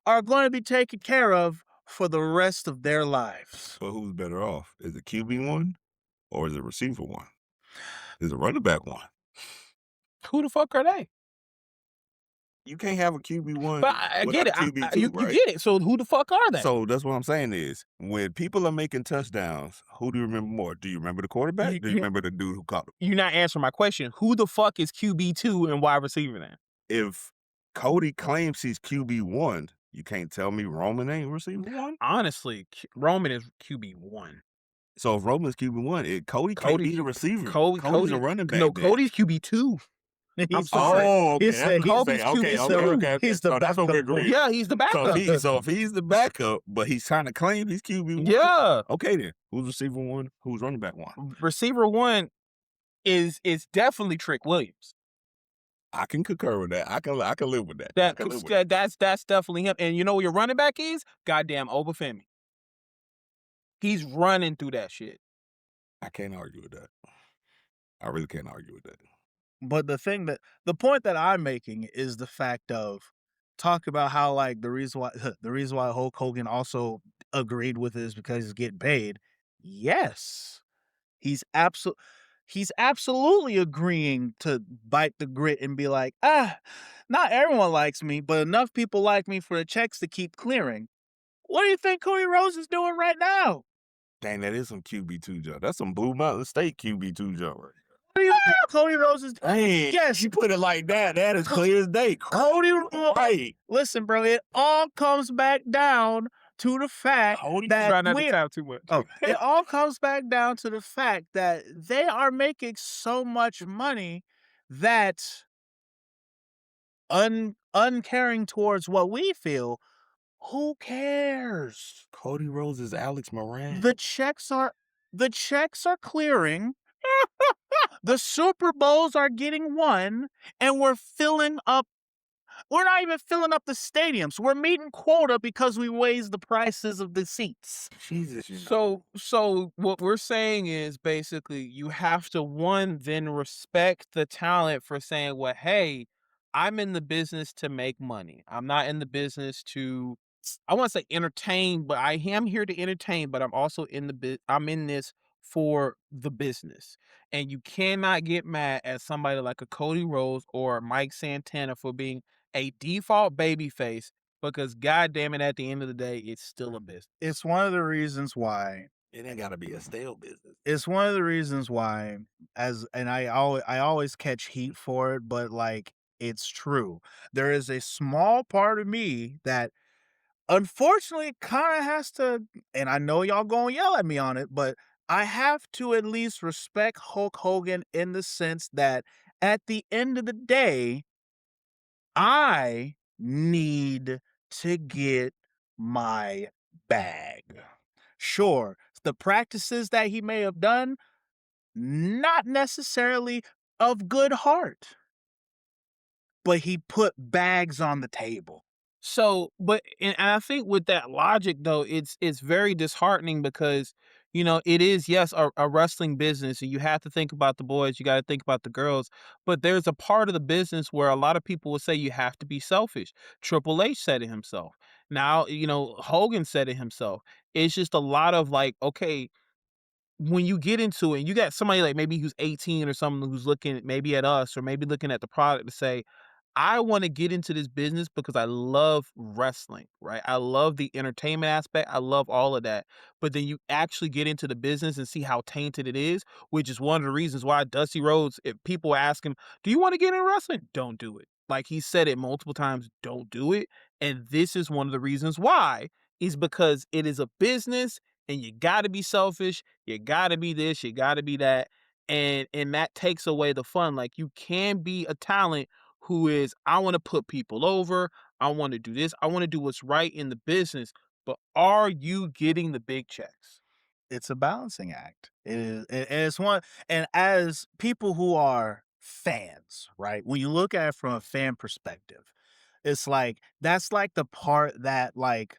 are going to be taken care of for the rest of their lives.
But who's better off? Is it QB1 or is it receiver one? Is it running back one?
Who the fuck are they?
You can't have a QB1
But I
without
get it.
a QB2,
You
right?
get it. So who the fuck are they?
So that's what I'm saying is when people are making touchdowns, who do you remember more? Do you remember the quarterback? Do you remember the dude who caught him?
You're not answering my question. Who the fuck is QB2 and wide receiver then?
If Cody claims he's QB1, you can't tell me Roman ain't receiver one?
Honestly, Roman is QB1.
So if Roman's QB1, Cody can't be the receiver. Cody's a running back.
No,
then.
Cody's QB2.
He's
sorry.
Okay.
He said
That's what I'm
Kobe's
saying. Okay,
QB2.
okay.
He's the
So that's what we
backup.
agree.
Yeah, he's the backup.
So if he's the backup, but he's trying to claim he's QB1.
Yeah.
Okay then. Who's receiver one? Who's running back one?
Receiver one is definitely Trick Williams.
I can concur with that. I can live with that. I can live with that.
That's definitely him. And you know what your running back is? Goddamn Obafemi. He's running through that shit.
I can't argue with that. I really can't argue with that.
But the point that I'm making is the fact of talk about how like the reason why Hulk Hogan also agreed with it is because he's getting paid. Yes, he's absolutely agreeing to bite the grit and be like, not everyone likes me, but enough people like me for the checks to keep clearing. What do you think Cody Rhodes is doing right now?
Dang, that is some QB2 jump. That's some Blue Mountain State QB2 jump right.
What do you think Cody Rhodes is doing?
Hey,
Yes.
you put it like that. That is clear as day.
Cody Rhodes.
Right.
Listen, bro, it all comes back down to the fact
Cody
that
Try not to tap too much.
it all comes back down to the fact that they are making so much money that uncaring towards what we feel, who cares?
Cody Rhodes is Alex Moran.
The checks are clearing. The Super Bowls are getting won, and we're filling up. We're not even filling up the stadiums. We're meeting quota because we raised the prices of the seats.
Jesus. You know.
So what we're saying is basically you have to then respect the talent for saying, well, hey, I'm in the business to make money. I'm not in the business to, I want to say entertain, but I am here to entertain, but I'm also I'm in this for the business. And you cannot get mad at somebody like a Cody Rhodes or Mike Santana for being a default babyface because goddamn it, at the end of the day, it's still a business.
It's one of the reasons why.
It ain't gotta be a stale business.
It's one of the reasons why, I always catch heat for it, but like it's true. There is a small part of me that unfortunately kind of has to, and I know y'all gonna yell at me on it, but I have to at least respect Hulk Hogan in the sense that at the end of the day, I need to get my bag. Sure, the practices that he may have done, not necessarily of good heart, but he put bags on the table.
So, and I think with that logic though, it's very disheartening because it is, yes, a wrestling business, and you have to think about the boys, you got to think about the girls, but there's a part of the business where a lot of people will say you have to be selfish. Triple H said it himself. Now, Hogan said it himself. It's just a lot of like, okay, when you get into it, you got somebody like maybe who's 18 or something who's looking maybe at us or maybe looking at the product to say, I want to get into this business because I love wrestling, right? I love the entertainment aspect. I love all of that. But then you actually get into the business and see how tainted it is, which is one of the reasons why Dusty Rhodes, if people ask him, do you want to get in wrestling? Don't do it. Like he said it multiple times, don't do it. And this is one of the reasons why is because it is a business and you got to be selfish. You got to be this, you got to be that. and that takes away the fun. Like you can be a talent who is, I want to put people over, I want to do this, I want to do what's right in the business, but are you getting the big checks?
It's a balancing act. It is, and it's one. And as people who are fans, right? When you look at it from a fan perspective, it's like that's like the part that like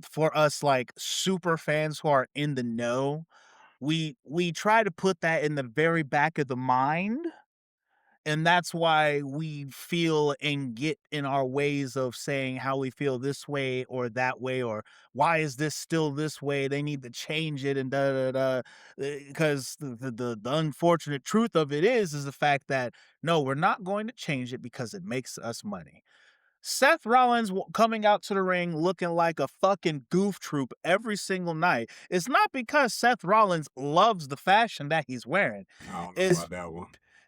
for us like super fans who are in the know, we try to put that in the very back of the mind, and that's why we feel and get in our ways of saying how we feel this way or that way, or why is this still this way? They need to change it and da da da. Because the unfortunate truth of it is the fact that no, we're not going to change it because it makes us money. Seth Rollins coming out to the ring looking like a fucking goof troop every single night. It's not because Seth Rollins loves the fashion that he's wearing.
I don't know
It's
about that one.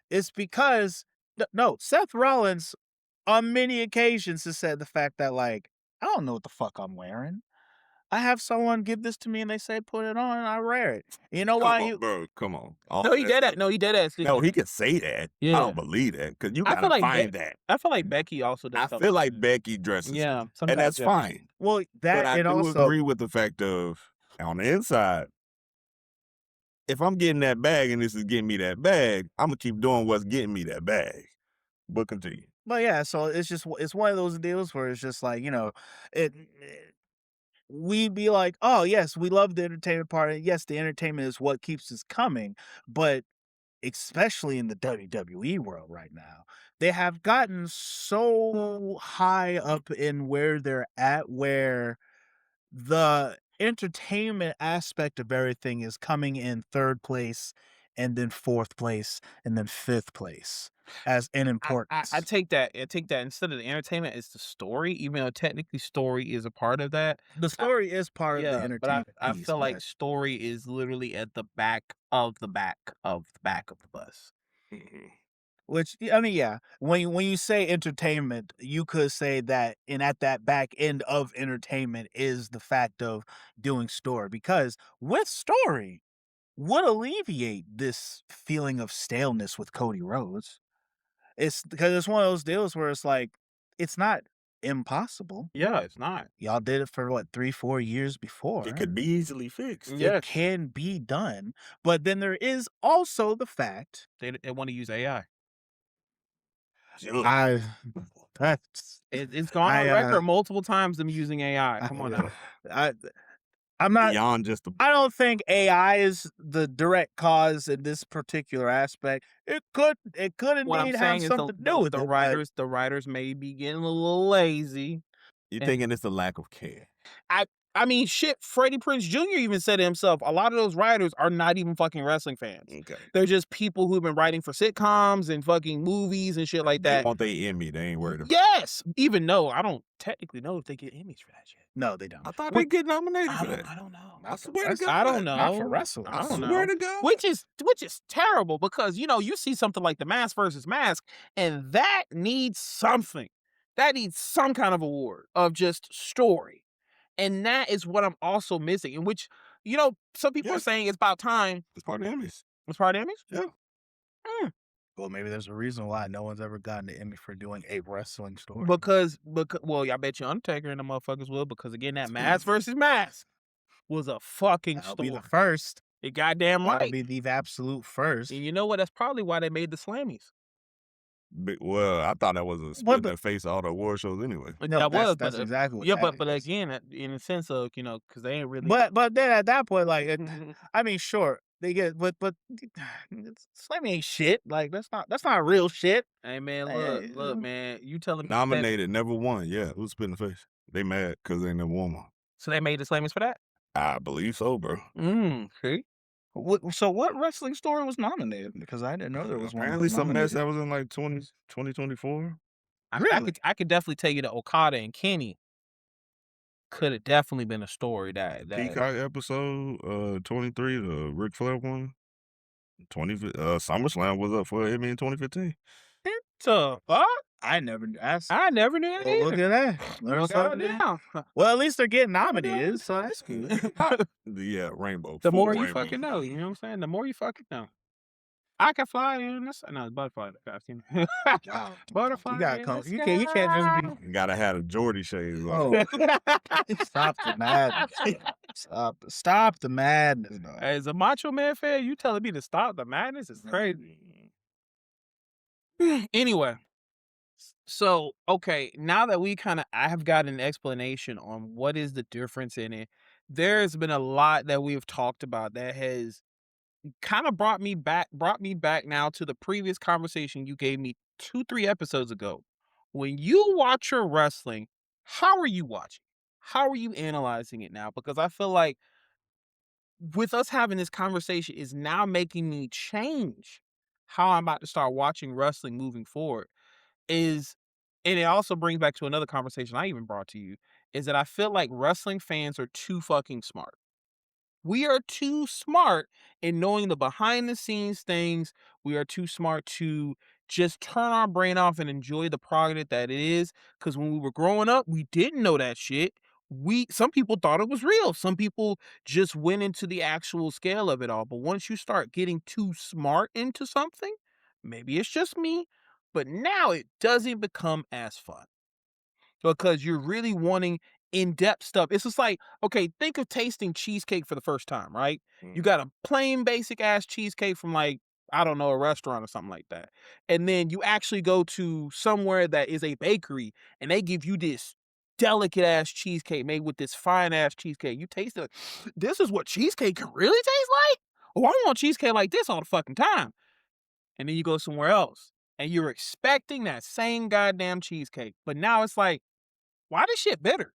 it's because no, Seth Rollins on many occasions has said the fact that like, I don't know what the fuck I'm wearing. I have someone give this to me and they say put it on and I wear it. You know
Come
why
on,
you
bro. Come on. All
No, he
that
did
stuff.
that. No, he did that.
No, he can say that. I
Yeah.
don't believe that because you
I
gotta
feel like
find that.
I feel like Becky also does
I
stuff
feel
like
like Becky dresses,
yeah,
and
sometimes,
that's
yeah.
fine.
well
But
that
I
and
do
also
agree with the fact of on the inside, if I'm getting that bag and this is getting me that bag, I'm gonna keep doing what's getting me that bag. But continue.
but yeah, so it's just it's one of those deals where it's just like, we be like, oh yes, we love the entertainment part, and yes, the entertainment is what keeps us coming, but especially in the WWE world right now, they have gotten so high up in where they're at, where the entertainment aspect of everything is coming in third place and then fourth place and then fifth place as in importance.
I take that. I take that instead of the entertainment, it's the story. Even though technically story is a part of that.
The story is part of the
Yeah, but
entertainment
I
piece,
feel like
but
story is literally at the back of the back of the back of the bus.
Mhm.
which I mean, yeah, when you say entertainment, you could say that, and at that back end of entertainment is the fact of doing story, because with story would alleviate this feeling of staleness with Cody Rhodes. It's because it's one of those deals where it's like, it's not impossible.
Yeah, it's not.
Y'all did it for what, 3-4 years before.
It could be easily fixed.
It
Yes,
can be done, but then there is also the fact
they want to use AI.
Ugh.
I that's
It's gone
I
on record multiple times them using AI. Come on now.
I I'm not
Beyond just the
I don't think AI is the direct cause in this particular aspect. It could
What I'm
indeed have
saying is
something to do with
the
it, but
writers may be getting a little lazy.
you're
And
thinking it's a lack of care.
I mean, shit, Freddie Prinze Jr. even said it himself. A lot of those writers are not even fucking wrestling fans.
Okay.
They're just people who've been writing for sitcoms and fucking movies and shit like
They
that.
want they Emmy. They ain't worried about.
Yes, even though I don't technically know if they get Emmys for that shit.
no, they don't.
I thought they get nominated for that.
I don't know.
I swear to God.
I don't know.
Not for wrestling.
I
I
don't
swear
know.
to God.
Which is terrible because you see something like the Mask versus Mask, and that needs something. That needs some kind of award of just story. And that is what I'm also missing. In which, some people
Yeah.
are saying it's about time.
It's part of the Emmys.
It's part of Emmys?
Yeah.
Well, maybe there's a reason why no one's ever gotten the Emmy for doing a wrestling story.
Because well, I bet you Undertaker and the motherfuckers will, because again, that Mask versus Mask was a fucking
That'll be
story.
the first.
It goddamn
That'll
right.
be the absolute first.
And you know what? That's probably why they made the Slammies.
Well, I thought that was a split in the face of all the award shows anyway.
No,
that was,
that's
but
exactly what
yeah,
that
but
is.
again, in the sense of because they ain't really.
But then at that point, like, I mean, sure, they get, but Slammy ain't shit. Like, that's not real shit.
Hey man,
Hey,
look, man, you telling me that-
Nominated, never won. Yeah, who's split in the face? They mad because they never won one.
So they made the Slammies for that?
I believe so, bro.
See.
So what wrestling story was nominated? Because I didn't know there was one.
Apparently, some mess
nominated.
that was in like 2024.
Really?
I could definitely tell you that Okada and Kenny could have definitely been a story that
Peacock episode 23, the Ric Flair one. 20 SummerSlam was up for Emmy in 2015.
So fuck.
I never asked.
I never knew that.
Well, look
either.
at that. Learn something new.
Goddamn.
Well, at least they're getting nominated, so that's good.
Yeah, Rainbow.
The
full
more you
rainbow.
fucking know, you know what I'm saying? The more you fucking know. I can fly in the sky. No, it's butterfly in the sky. Butterfly
You gotta
in
come.
the
You can't just be.
You gotta have the Geordie shades on.
Oh, stop the madness. Stop the madness, dog.
As a Macho Man fan, you telling me to stop the madness is crazy. Anyway, so okay, now that I have got an explanation on what is the difference in it. There's been a lot that we've talked about that has kind of brought me back now to the previous conversation you gave me 2, 3 episodes ago. When you watch your wrestling, how are you watching? How are you analyzing it now? Because I feel like with us having this conversation is now making me change how I'm about to start watching wrestling moving forward. Is and it also brings back to another conversation I even brought to you, is that I feel like wrestling fans are too fucking smart. We are too smart in knowing the behind the scenes things. We are too smart to just turn our brain off and enjoy the product that it is. Because when we were growing up, we didn't know that shit. Some people thought it was real. Some people just went into the actual scale of it all. But once you start getting too smart into something, maybe it's just me, but now it doesn't become as fun because you're really wanting in-depth stuff. It's just like, okay, think of tasting cheesecake for the first time, right? You got a plain basic ass cheesecake from like, I don't know, a restaurant or something like that. And then you actually go to somewhere that is a bakery and they give you this delicate ass cheesecake made with this fine ass cheesecake. You taste it. This is what cheesecake can really taste like? Oh, I want cheesecake like this all the fucking time. And then you go somewhere else and you're expecting that same goddamn cheesecake. But now it's like, why this shit bitter?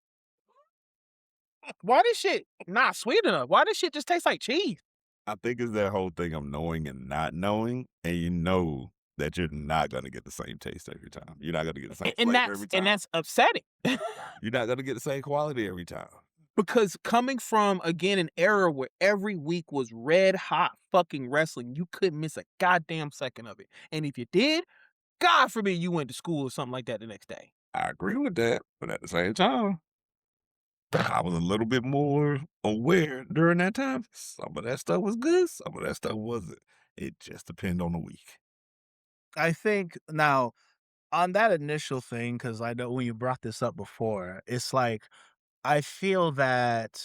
Why this shit not sweet enough? Why this shit just tastes like cheese?
I think it's that whole thing of knowing and not knowing, and you know that you're not gonna get the same taste every time. You're not gonna get the same
And
flavor every time.
that's upsetting.
You're not gonna get the same quality every time.
Because coming from again an era where every week was red hot fucking wrestling, you couldn't miss a goddamn second of it. And if you did, God forbid you went to school or something like that the next day.
I agree with that, but at the same time, I was a little bit more aware during that time. Some of that stuff was good, some of that stuff wasn't. It just depends on the week.
I think now on that initial thing, because I know when you brought this up before, it's like I feel that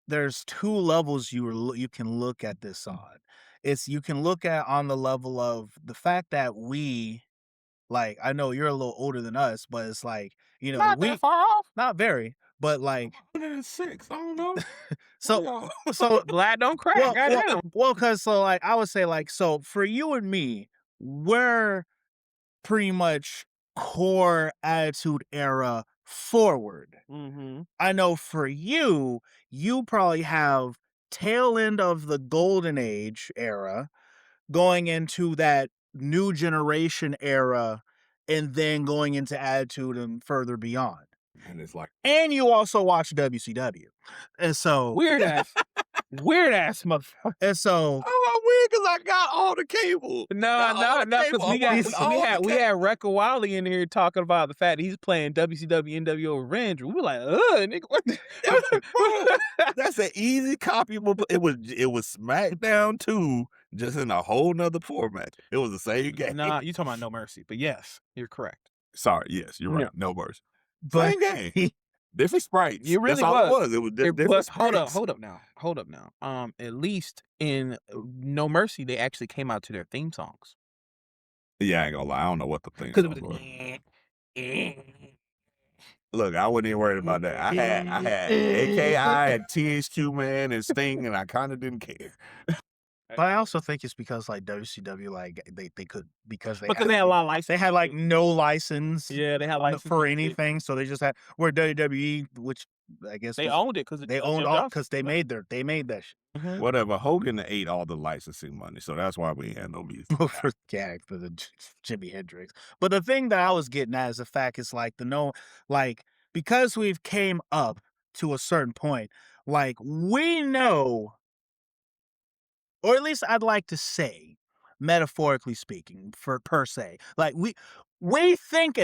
there's two levels you can look at this on. It's you can look at on the level of the fact that we like I know you're a little older than us, but it's like
Not that far off.
not very, but like
106, I don't know.
so
Yeah.
so
Glad don't crack.
well
Goddamn.
because so like I would say like so for you and me, we're pretty much core attitude era forward.
Mm-hmm.
I know for you, you probably have tail end of the golden age era going into that new generation era and then going into attitude and further beyond.
And it's like,
And you also watch WCW. And so
Weird ass motherfucker.
and so
oh, I'm weird because I got all the cable.
No,
Got all the
because we
cable. I watched all the
had Rekka Wiley in here talking about the fact that he's playing WCW NWO Revenge. We were like, nigga, what the
Bro, that's an easy copy. It was SmackDown 2, just in a whole nother format. It was the same game.
Nah, you talking about No Mercy, but yes, you're correct.
Sorry, yes, you're right.
Yeah.
No mercy.
but
Same game. Different sprites.
You really
That's all it was. It was different
But
sprites.
hold up now. At least in No Mercy, they actually came out to their theme songs.
Yeah, I ain't gonna lie. I don't know what the thing
Because it
was.
was
Look, I wasn't even worried about that. I had AKI and THQ Man and Sting, and I kind of didn't care.
But I also think it's because like WCW, like they could because they
they had a lot of license.
they had like no license
Yeah, they had license
for
and shit.
anything, so they just had where WWE, which I guess
They
was-
owned it because
they owned all because they made that shit.
Whatever. Hogan ate all the licensing money, so that's why we had no music.
for the Jimi Hendrix. But the thing that I was getting at is the fact is like because we've came up to a certain point, like we know, or at least I'd like to say, metaphorically speaking, for per se, like we think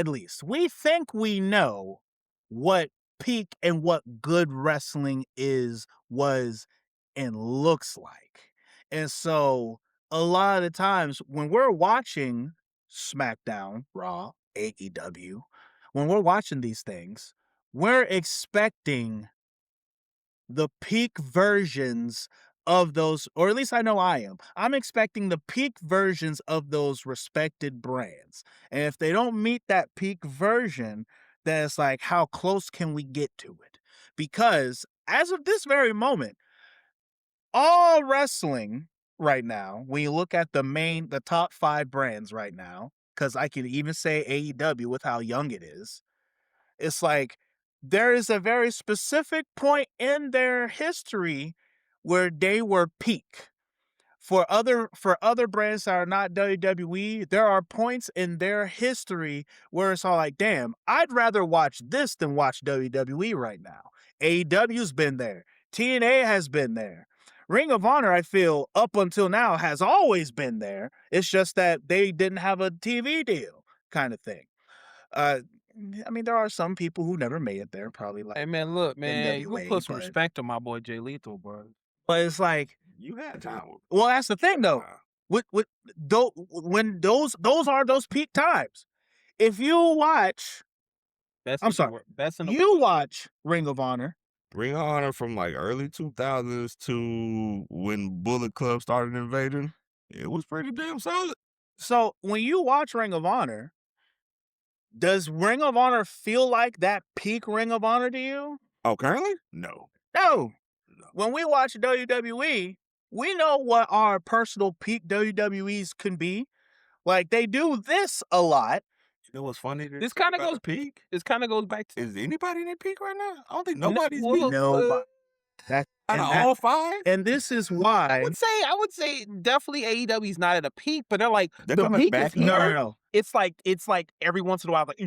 we know what peak and what good wrestling was and looks like. And so a lot of the times when we're watching SmackDown, Raw, AEW, when we're watching these things, we're expecting the peak versions of those, or at least I know I am. I'm expecting the peak versions of those respected brands. And if they don't meet that peak version, then it's like, how close can we get to it? Because as of this very moment, all wrestling right now, when you look at the top 5 brands right now, because I can even say AEW with how young it is, it's like there is a very specific point in their history where they were peak. For other brands that are not WWE, there are points in their history where it's all like, damn, I'd rather watch this than watch WWE right now. AEW's been there. TNA has been there. Ring of Honor, I feel, up until now has always been there. It's just that they didn't have a TV deal kind of thing. Uh, I mean, there are some people who never made it there, probably like
Hey man, look, man, you
NWA,
put some
but
respect on my boy Jay Lethal, bro.
it's like,
You had time with
well, that's the thing though.
time.
With when those are those peak times. If you watch,
Best
I'm
in the
sorry,
wor- best in the
you watch Ring of Honor.
Ring of Honor from like early 2000s to when Bullet Club started invading, it was pretty damn solid.
So when you watch Ring of Honor, does Ring of Honor feel like that peak Ring of Honor to you?
Oh, currently? No.
No.
No.
When we watch WWE, we know what our personal peak WWEs can be. Like they do this a lot.
You know what's funny?
This kind of
about
goes
the peak?
This kind of goes back to
Is anybody in their peak right now? I don't think
No,
nobody's
well,
peak.
look,
No, that
Out
and
of
that
all 5?
and this is
I
why.
would say definitely AEW's not at a peak, but they're like
They're
the
coming
peak
back
is
up.
No,
here.
no, no.
It's like every once in a while, like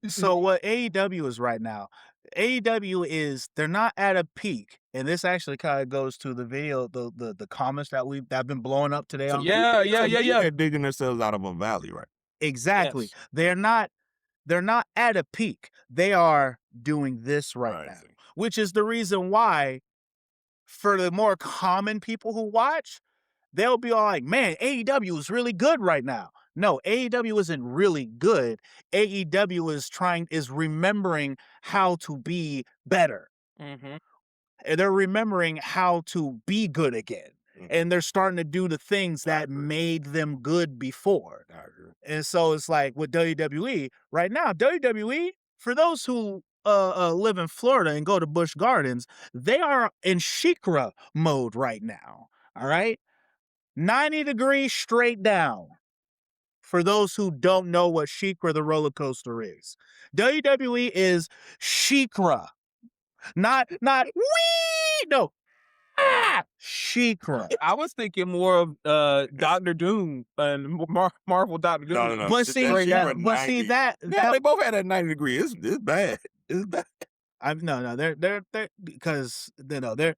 So what AEW is right now, AEW is they're not at a peak, and this actually kind of goes to the video, the comments that have been blowing up today on
Yeah,
They're digging themselves out of a valley, right?
exactly.
Yes.
They're not at a peak. They are doing this right now,
see.
which is the reason why for the more common people who watch, they'll be all like, man, AEW is really good right now. No, AEW isn't really good. AEW is remembering how to be better.
Mm-hmm.
And they're remembering how to be good again. And they're starting to do the things that made them good before.
I agree.
And so it's like with WWE right now, WWE, for those who live in Florida and go to Busch Gardens, they are in Shikra mode right now. All right. 90 degrees straight down. For those who don't know what Shikra the roller coaster is, WWE is Shikra, not wee, no, Shikra.
I was thinking more of Doctor Doom and Marvel Doctor Doom.
No.
But see, that
Yeah, they both had that 90 degree. It's bad. It's bad.
no, they're because they're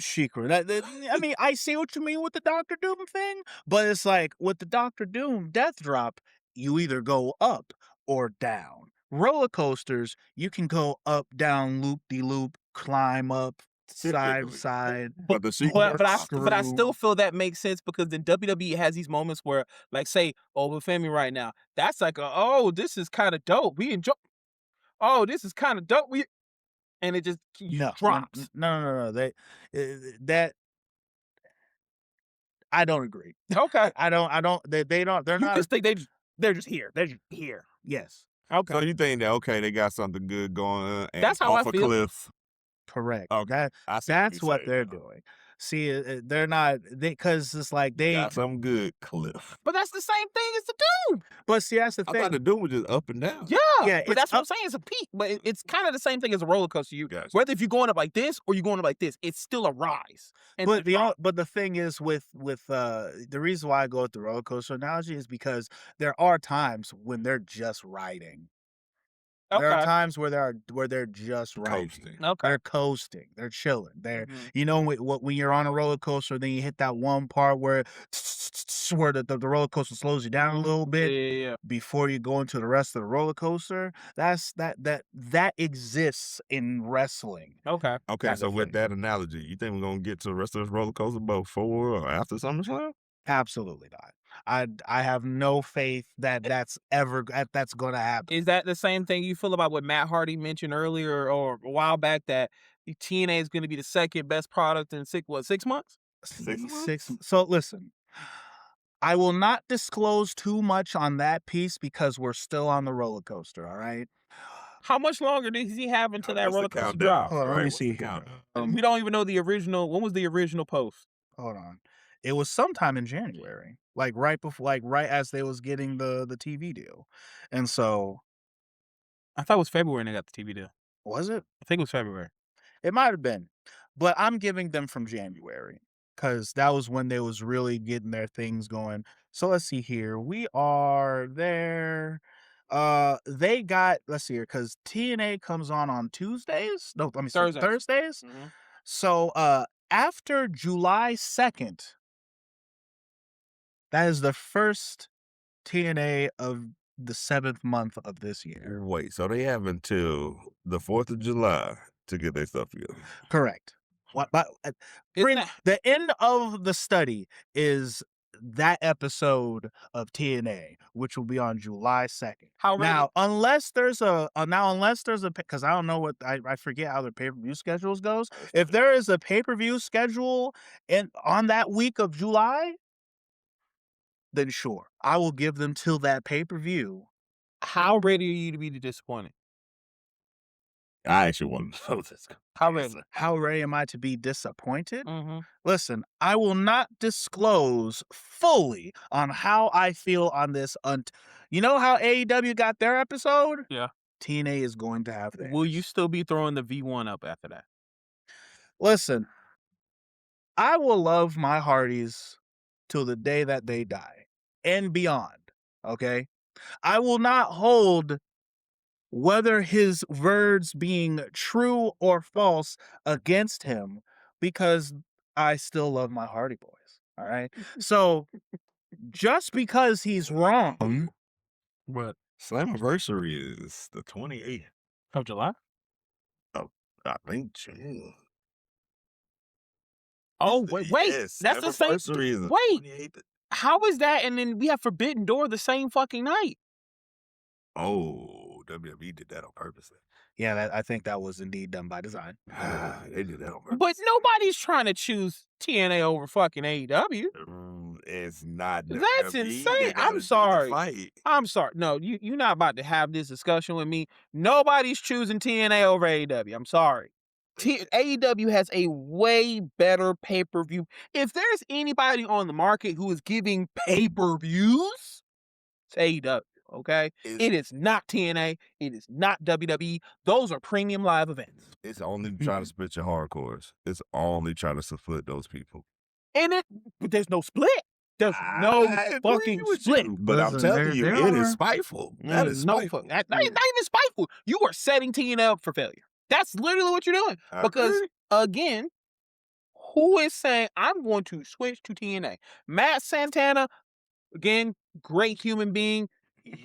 Shikra. I mean, I see what you mean with the Doctor Doom thing, but it's like with the Doctor Doom death drop, you either go up or down. Roller coasters, you can go up, down, loop de loop, climb up, side
Typically.
side.
But the
But I
Screw.
still feel that makes sense because then WWE has these moments where, like, say, oh, with Family right now, that's like, this is kind of dope. We enjoy. Oh, this is kind of dope. And it just drops.
No. That I don't agree.
Okay.
I don't. They don't. They're
You
not.
just think they're just here. They're just here.
Yes,
Okay.
So you think that they got something good going and
That's how I
off a
feel.
cliff?
correct.
Okay. I see
That's
you're
what
saying
they're
now.
doing. See, they're not because it's like they.
Got something good, cliff.
But that's the same thing as the Doom.
But see, that's the
I
thing.
thought the Doom was just up and down.
Yeah.
Yeah,
But
it's
that's what I'm
up-
saying. It's a peak. But it's kind of the same thing as a roller coaster.
Gotcha.
Whether if you're going up like this or you're going up like this, it's still a rise. And
But the thing is with the reason why I go with the roller coaster analogy is because there are times when they're just riding. There are
okay.
times where they're just riding.
Coasting.
Okay.
They're coasting. They're chilling. They're
Mhm.
you know when you're on a roller coaster, then you hit that one part where where the roller coaster slows you down a little bit
Yeah.
before you go into the rest of the roller coaster. That exists in wrestling.
Okay.
Okay,
Kind
so
of
with
thing.
that analogy, you think we're gonna get to the rest of this roller coaster before or after SummerSlam?
Absolutely not. I have no faith that that's gonna happen.
Is that the same thing you feel about what Matt Hardy mentioned earlier or a while back that the TNA is going to be the second best product in 6 months?
6 months?
So listen, I will not disclose too much on that piece because we're still on the roller coaster. All right.
How much longer does he have until that
What's the
roller coaster
countdown?
drop?
Hold on, let
Right,
me
what's
see
the
here.
countdown?
We don't even know the original. When was the original post?
Hold on. It was sometime in January, like right before, like right as they was getting the TV deal, and so
I thought it was February and they got the TV deal.
was it?
I think it was February.
It might have been, but I'm giving them from January because that was when they was really getting their things going. So let's see here. We are there. They got let's see here because TNA comes on Tuesdays. No, let me see
Thursdays.
Thursdays.
Mhm.
So after July 2nd, that is the first TNA of the 7th month of this year.
Wait, so they have until the 4th of July to get their stuff together.
Correct. What? But
Isn't that-
the end of the study is that episode of TNA, which will be on July 2nd.
How ready?
Now, unless there's because I don't know what I forget how the pay-per-view schedules goes. If there is a pay-per-view schedule on that week of July, then sure, I will give them till that pay-per-view.
How ready are you to be disappointed?
I actually want to know this.
How ready?
How ready am I to be disappointed?
Mm-hmm.
Listen, I will not disclose fully on how I feel on this. You know how AEW got their episode?
Yeah.
TNA is going to have theirs.
Will you still be throwing the V1 up after that?
Listen, I will love my Hardys till the day that they die and beyond. Okay? I will not hold whether his words being true or false against him because I still love my Hardy Boys. All right. So just because he's wrong,
What?
Slammiversary is the 28th
Of July?
of, I think, June.
Oh, wait.
Yes,
That's the same.
Slammiversary is the
Wait.
28th.
How is that? And then we have Forbidden Door the same fucking night.
Oh, WWE did that on purpose.
yeah, I think that was indeed done by design.
They did that on purpose.
But nobody's trying to choose TNA over fucking AEW.
It's not.
That's
WWE.
insane.
They gotta
I'm
do the
sorry.
fight.
I'm sorry. No, you're not about to have this discussion with me. Nobody's choosing TNA over AEW. I'm sorry. AEW has a way better pay-per-view. If there's anybody on the market who is giving pay-per-views, it's AEW. Okay, it is not TNA. It is not WWE. Those are premium live events.
It's only trying to split your hardcores. It's only trying to split those people.
But there's no split. There's no
I agree
fucking
with
split.
you, but I'm
Listen,
telling you,
there
it is
are-
spiteful. That is
no,
spiteful.
not even spiteful. You are setting TNA up for failure. That's literally what you're doing.
I
Because
agree.
again, who is saying I'm going to switch to TNA? Matt Santana, again, great human being.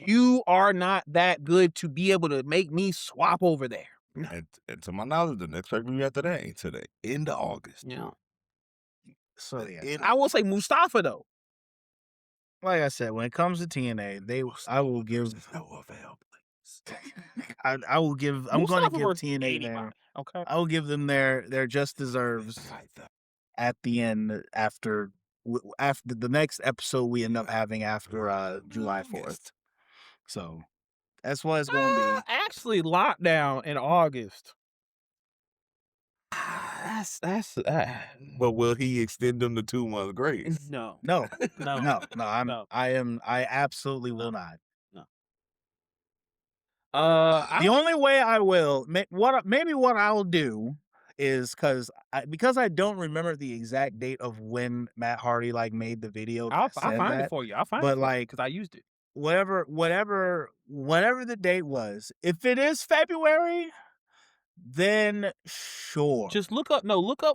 You are not that good to be able to make me swap over there.
And to my knowledge, the next pay-per-view after that ain't to the end of August.
Yeah.
So yeah,
I will say Mustafa though.
like I said, when it comes to TNA, I will give
no avail, please.
I will give I'm going
Mustafa
to give
versus
TNA
anybody,
their
okay.
I will give them their just deserves at the end after the next episode we end up having after July 4th. So that's what it's going to be.
Actually, lockdown in August. That's
But will he extend them to 2 months grace?
no.
No,
No.
no, I absolutely will not. The only way I will, maybe what I'll do is because I don't remember the exact date of when Matt Hardy like made the video.
I'll
that said
find it
that,
for you. I'll find
but
it
like
because I used it.
whatever the date was, if it is February, then sure.
Just look up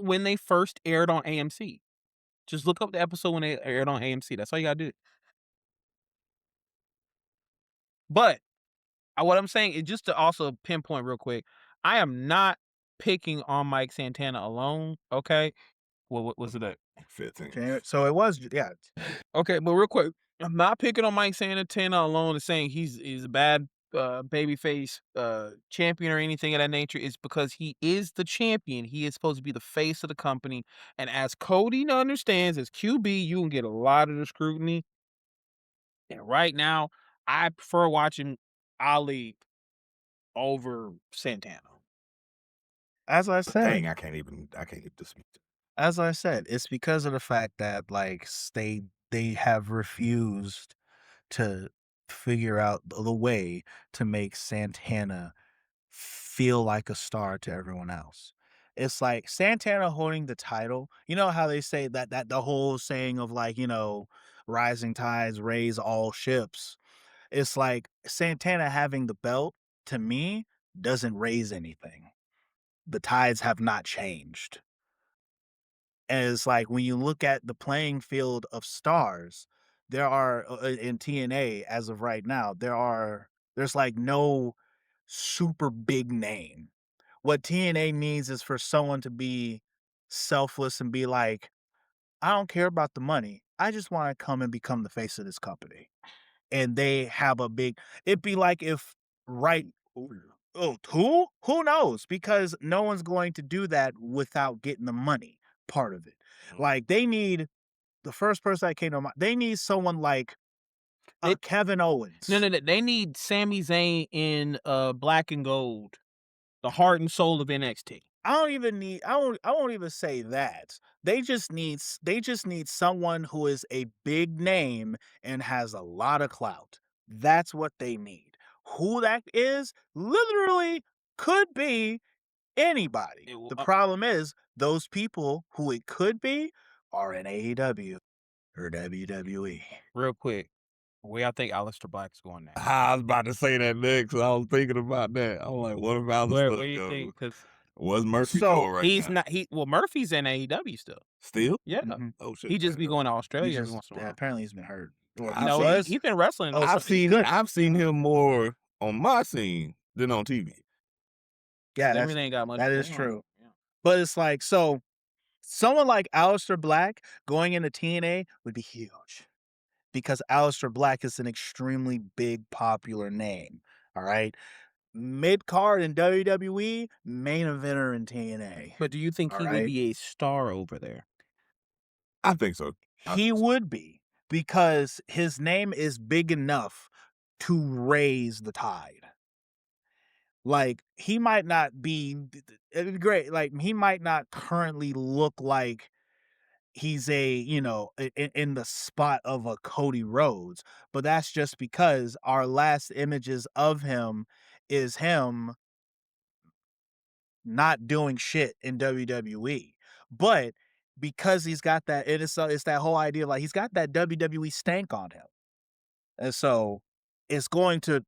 when they first aired on AMC. Just look up the episode when they aired on AMC. That's all you gotta do. But what I'm saying is just to also pinpoint real quick, I am not picking on Mike Santana alone, okay? What was it at?
15.
So it was, yeah.
Okay, but real quick, I'm not picking on Mike Santana alone and saying he's a bad babyface champion or anything of that nature. It's because he is the champion. He is supposed to be the face of the company. And as Cody understands, as QB, you can get a lot of the scrutiny. And right now, I prefer watching Ali over Santana.
As I said,
Dang, I can't even dispute it.
as I said, it's because of the fact that like they have refused to figure out the way to make Santana feel like a star to everyone else. It's like Santana holding the title. You know how they say that the whole saying of like, rising tides raise all ships. It's like Santana having the belt to me doesn't raise anything. The tides have not changed. And it's like when you look at the playing field of stars, there are in TNA as of right now, there's like no super big name. What TNA needs is for someone to be selfless and be like, I don't care about the money. I just want to come and become the face of this company. And they have a big it'd be like if right who knows? Because no one's going to do that without getting the money part of it. Like they need the first person that came to mind, they need someone like
They
Kevin Owens.
no, they need Sami Zayn in black and gold, the heart and soul of NXT.
I won't even say that. They just need someone who is a big name and has a lot of clout. That's what they need. Who that is literally could be anybody.
It will-
The problem is those people who it could be are in AEW or WWE.
Real quick, where y'all think Aleister Black is going next?
I was about to say that next. I was thinking about that. I'm like, what about the
Where
stuff
do you
go?
think? Because
What's Murphy
So,
doing right
he's
now?
not. Murphy's in AEW still.
Still?
Yeah,
Mhm.
Oh shit.
he just be going to
He
Australia every
just
once in a while.
apparently he's been hurt. Or
I
he
No,
was.
he's been wrestling.
Oh,
I've
so he's good.
I've seen him more on my scene than on TV.
Yeah,
They
that's
really ain't got much.
that is
going on.
true. But it's like, so someone like Aleister Black going into TNA would be huge because Aleister Black is an extremely big, popular name. All right. Mid card in WWE, main eventer in TNA.
But do you think
All
he would
right.
be a star over there?
I think so.
He would be because his name is big enough to raise the tide. Like he might not be it'd be great. Like he might not currently look like he's in the spot of a Cody Rhodes, but that's just because our last images of him is him not doing shit in WWE. But because he's got that, it's that whole idea of like he's got that WWE stank on him. And so it's going to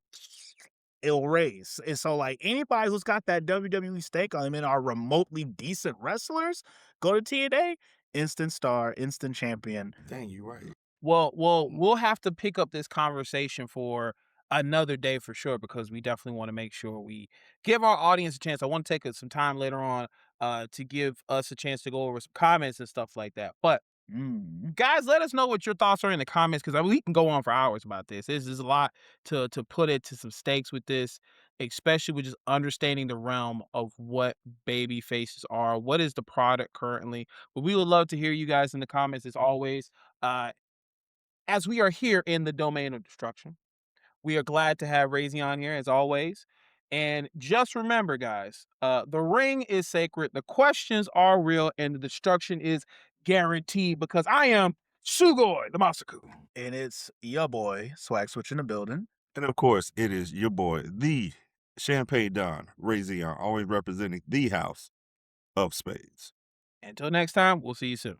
it'll raise. And so like anybody who's got that WWE stake on him and are remotely decent wrestlers, go to TNA, instant star, instant champion.
Dang, you right.
Well, we'll have to pick up this conversation for another day for sure because we definitely want to make sure we give our audience a chance. I want to take some time later on to give us a chance to go over some comments and stuff like that. But guys, let us know what your thoughts are in the comments because we can go on for hours about this. This is a lot to put into some stakes with this, especially with just understanding the realm of what baby faces are. What is the product currently? But we would love to hear you guys in the comments as always. As we are here in the domain of destruction, we are glad to have Razion here as always. And just remember, guys, the ring is sacred, the questions are real, and the destruction is guaranteed because I am Sugoi the Masaku.
And it's your boy, Swag Switch in the building.
And of course, it is your boy, the Champagne Don, Razion, always representing the house of spades.
Until next time, we'll see you soon.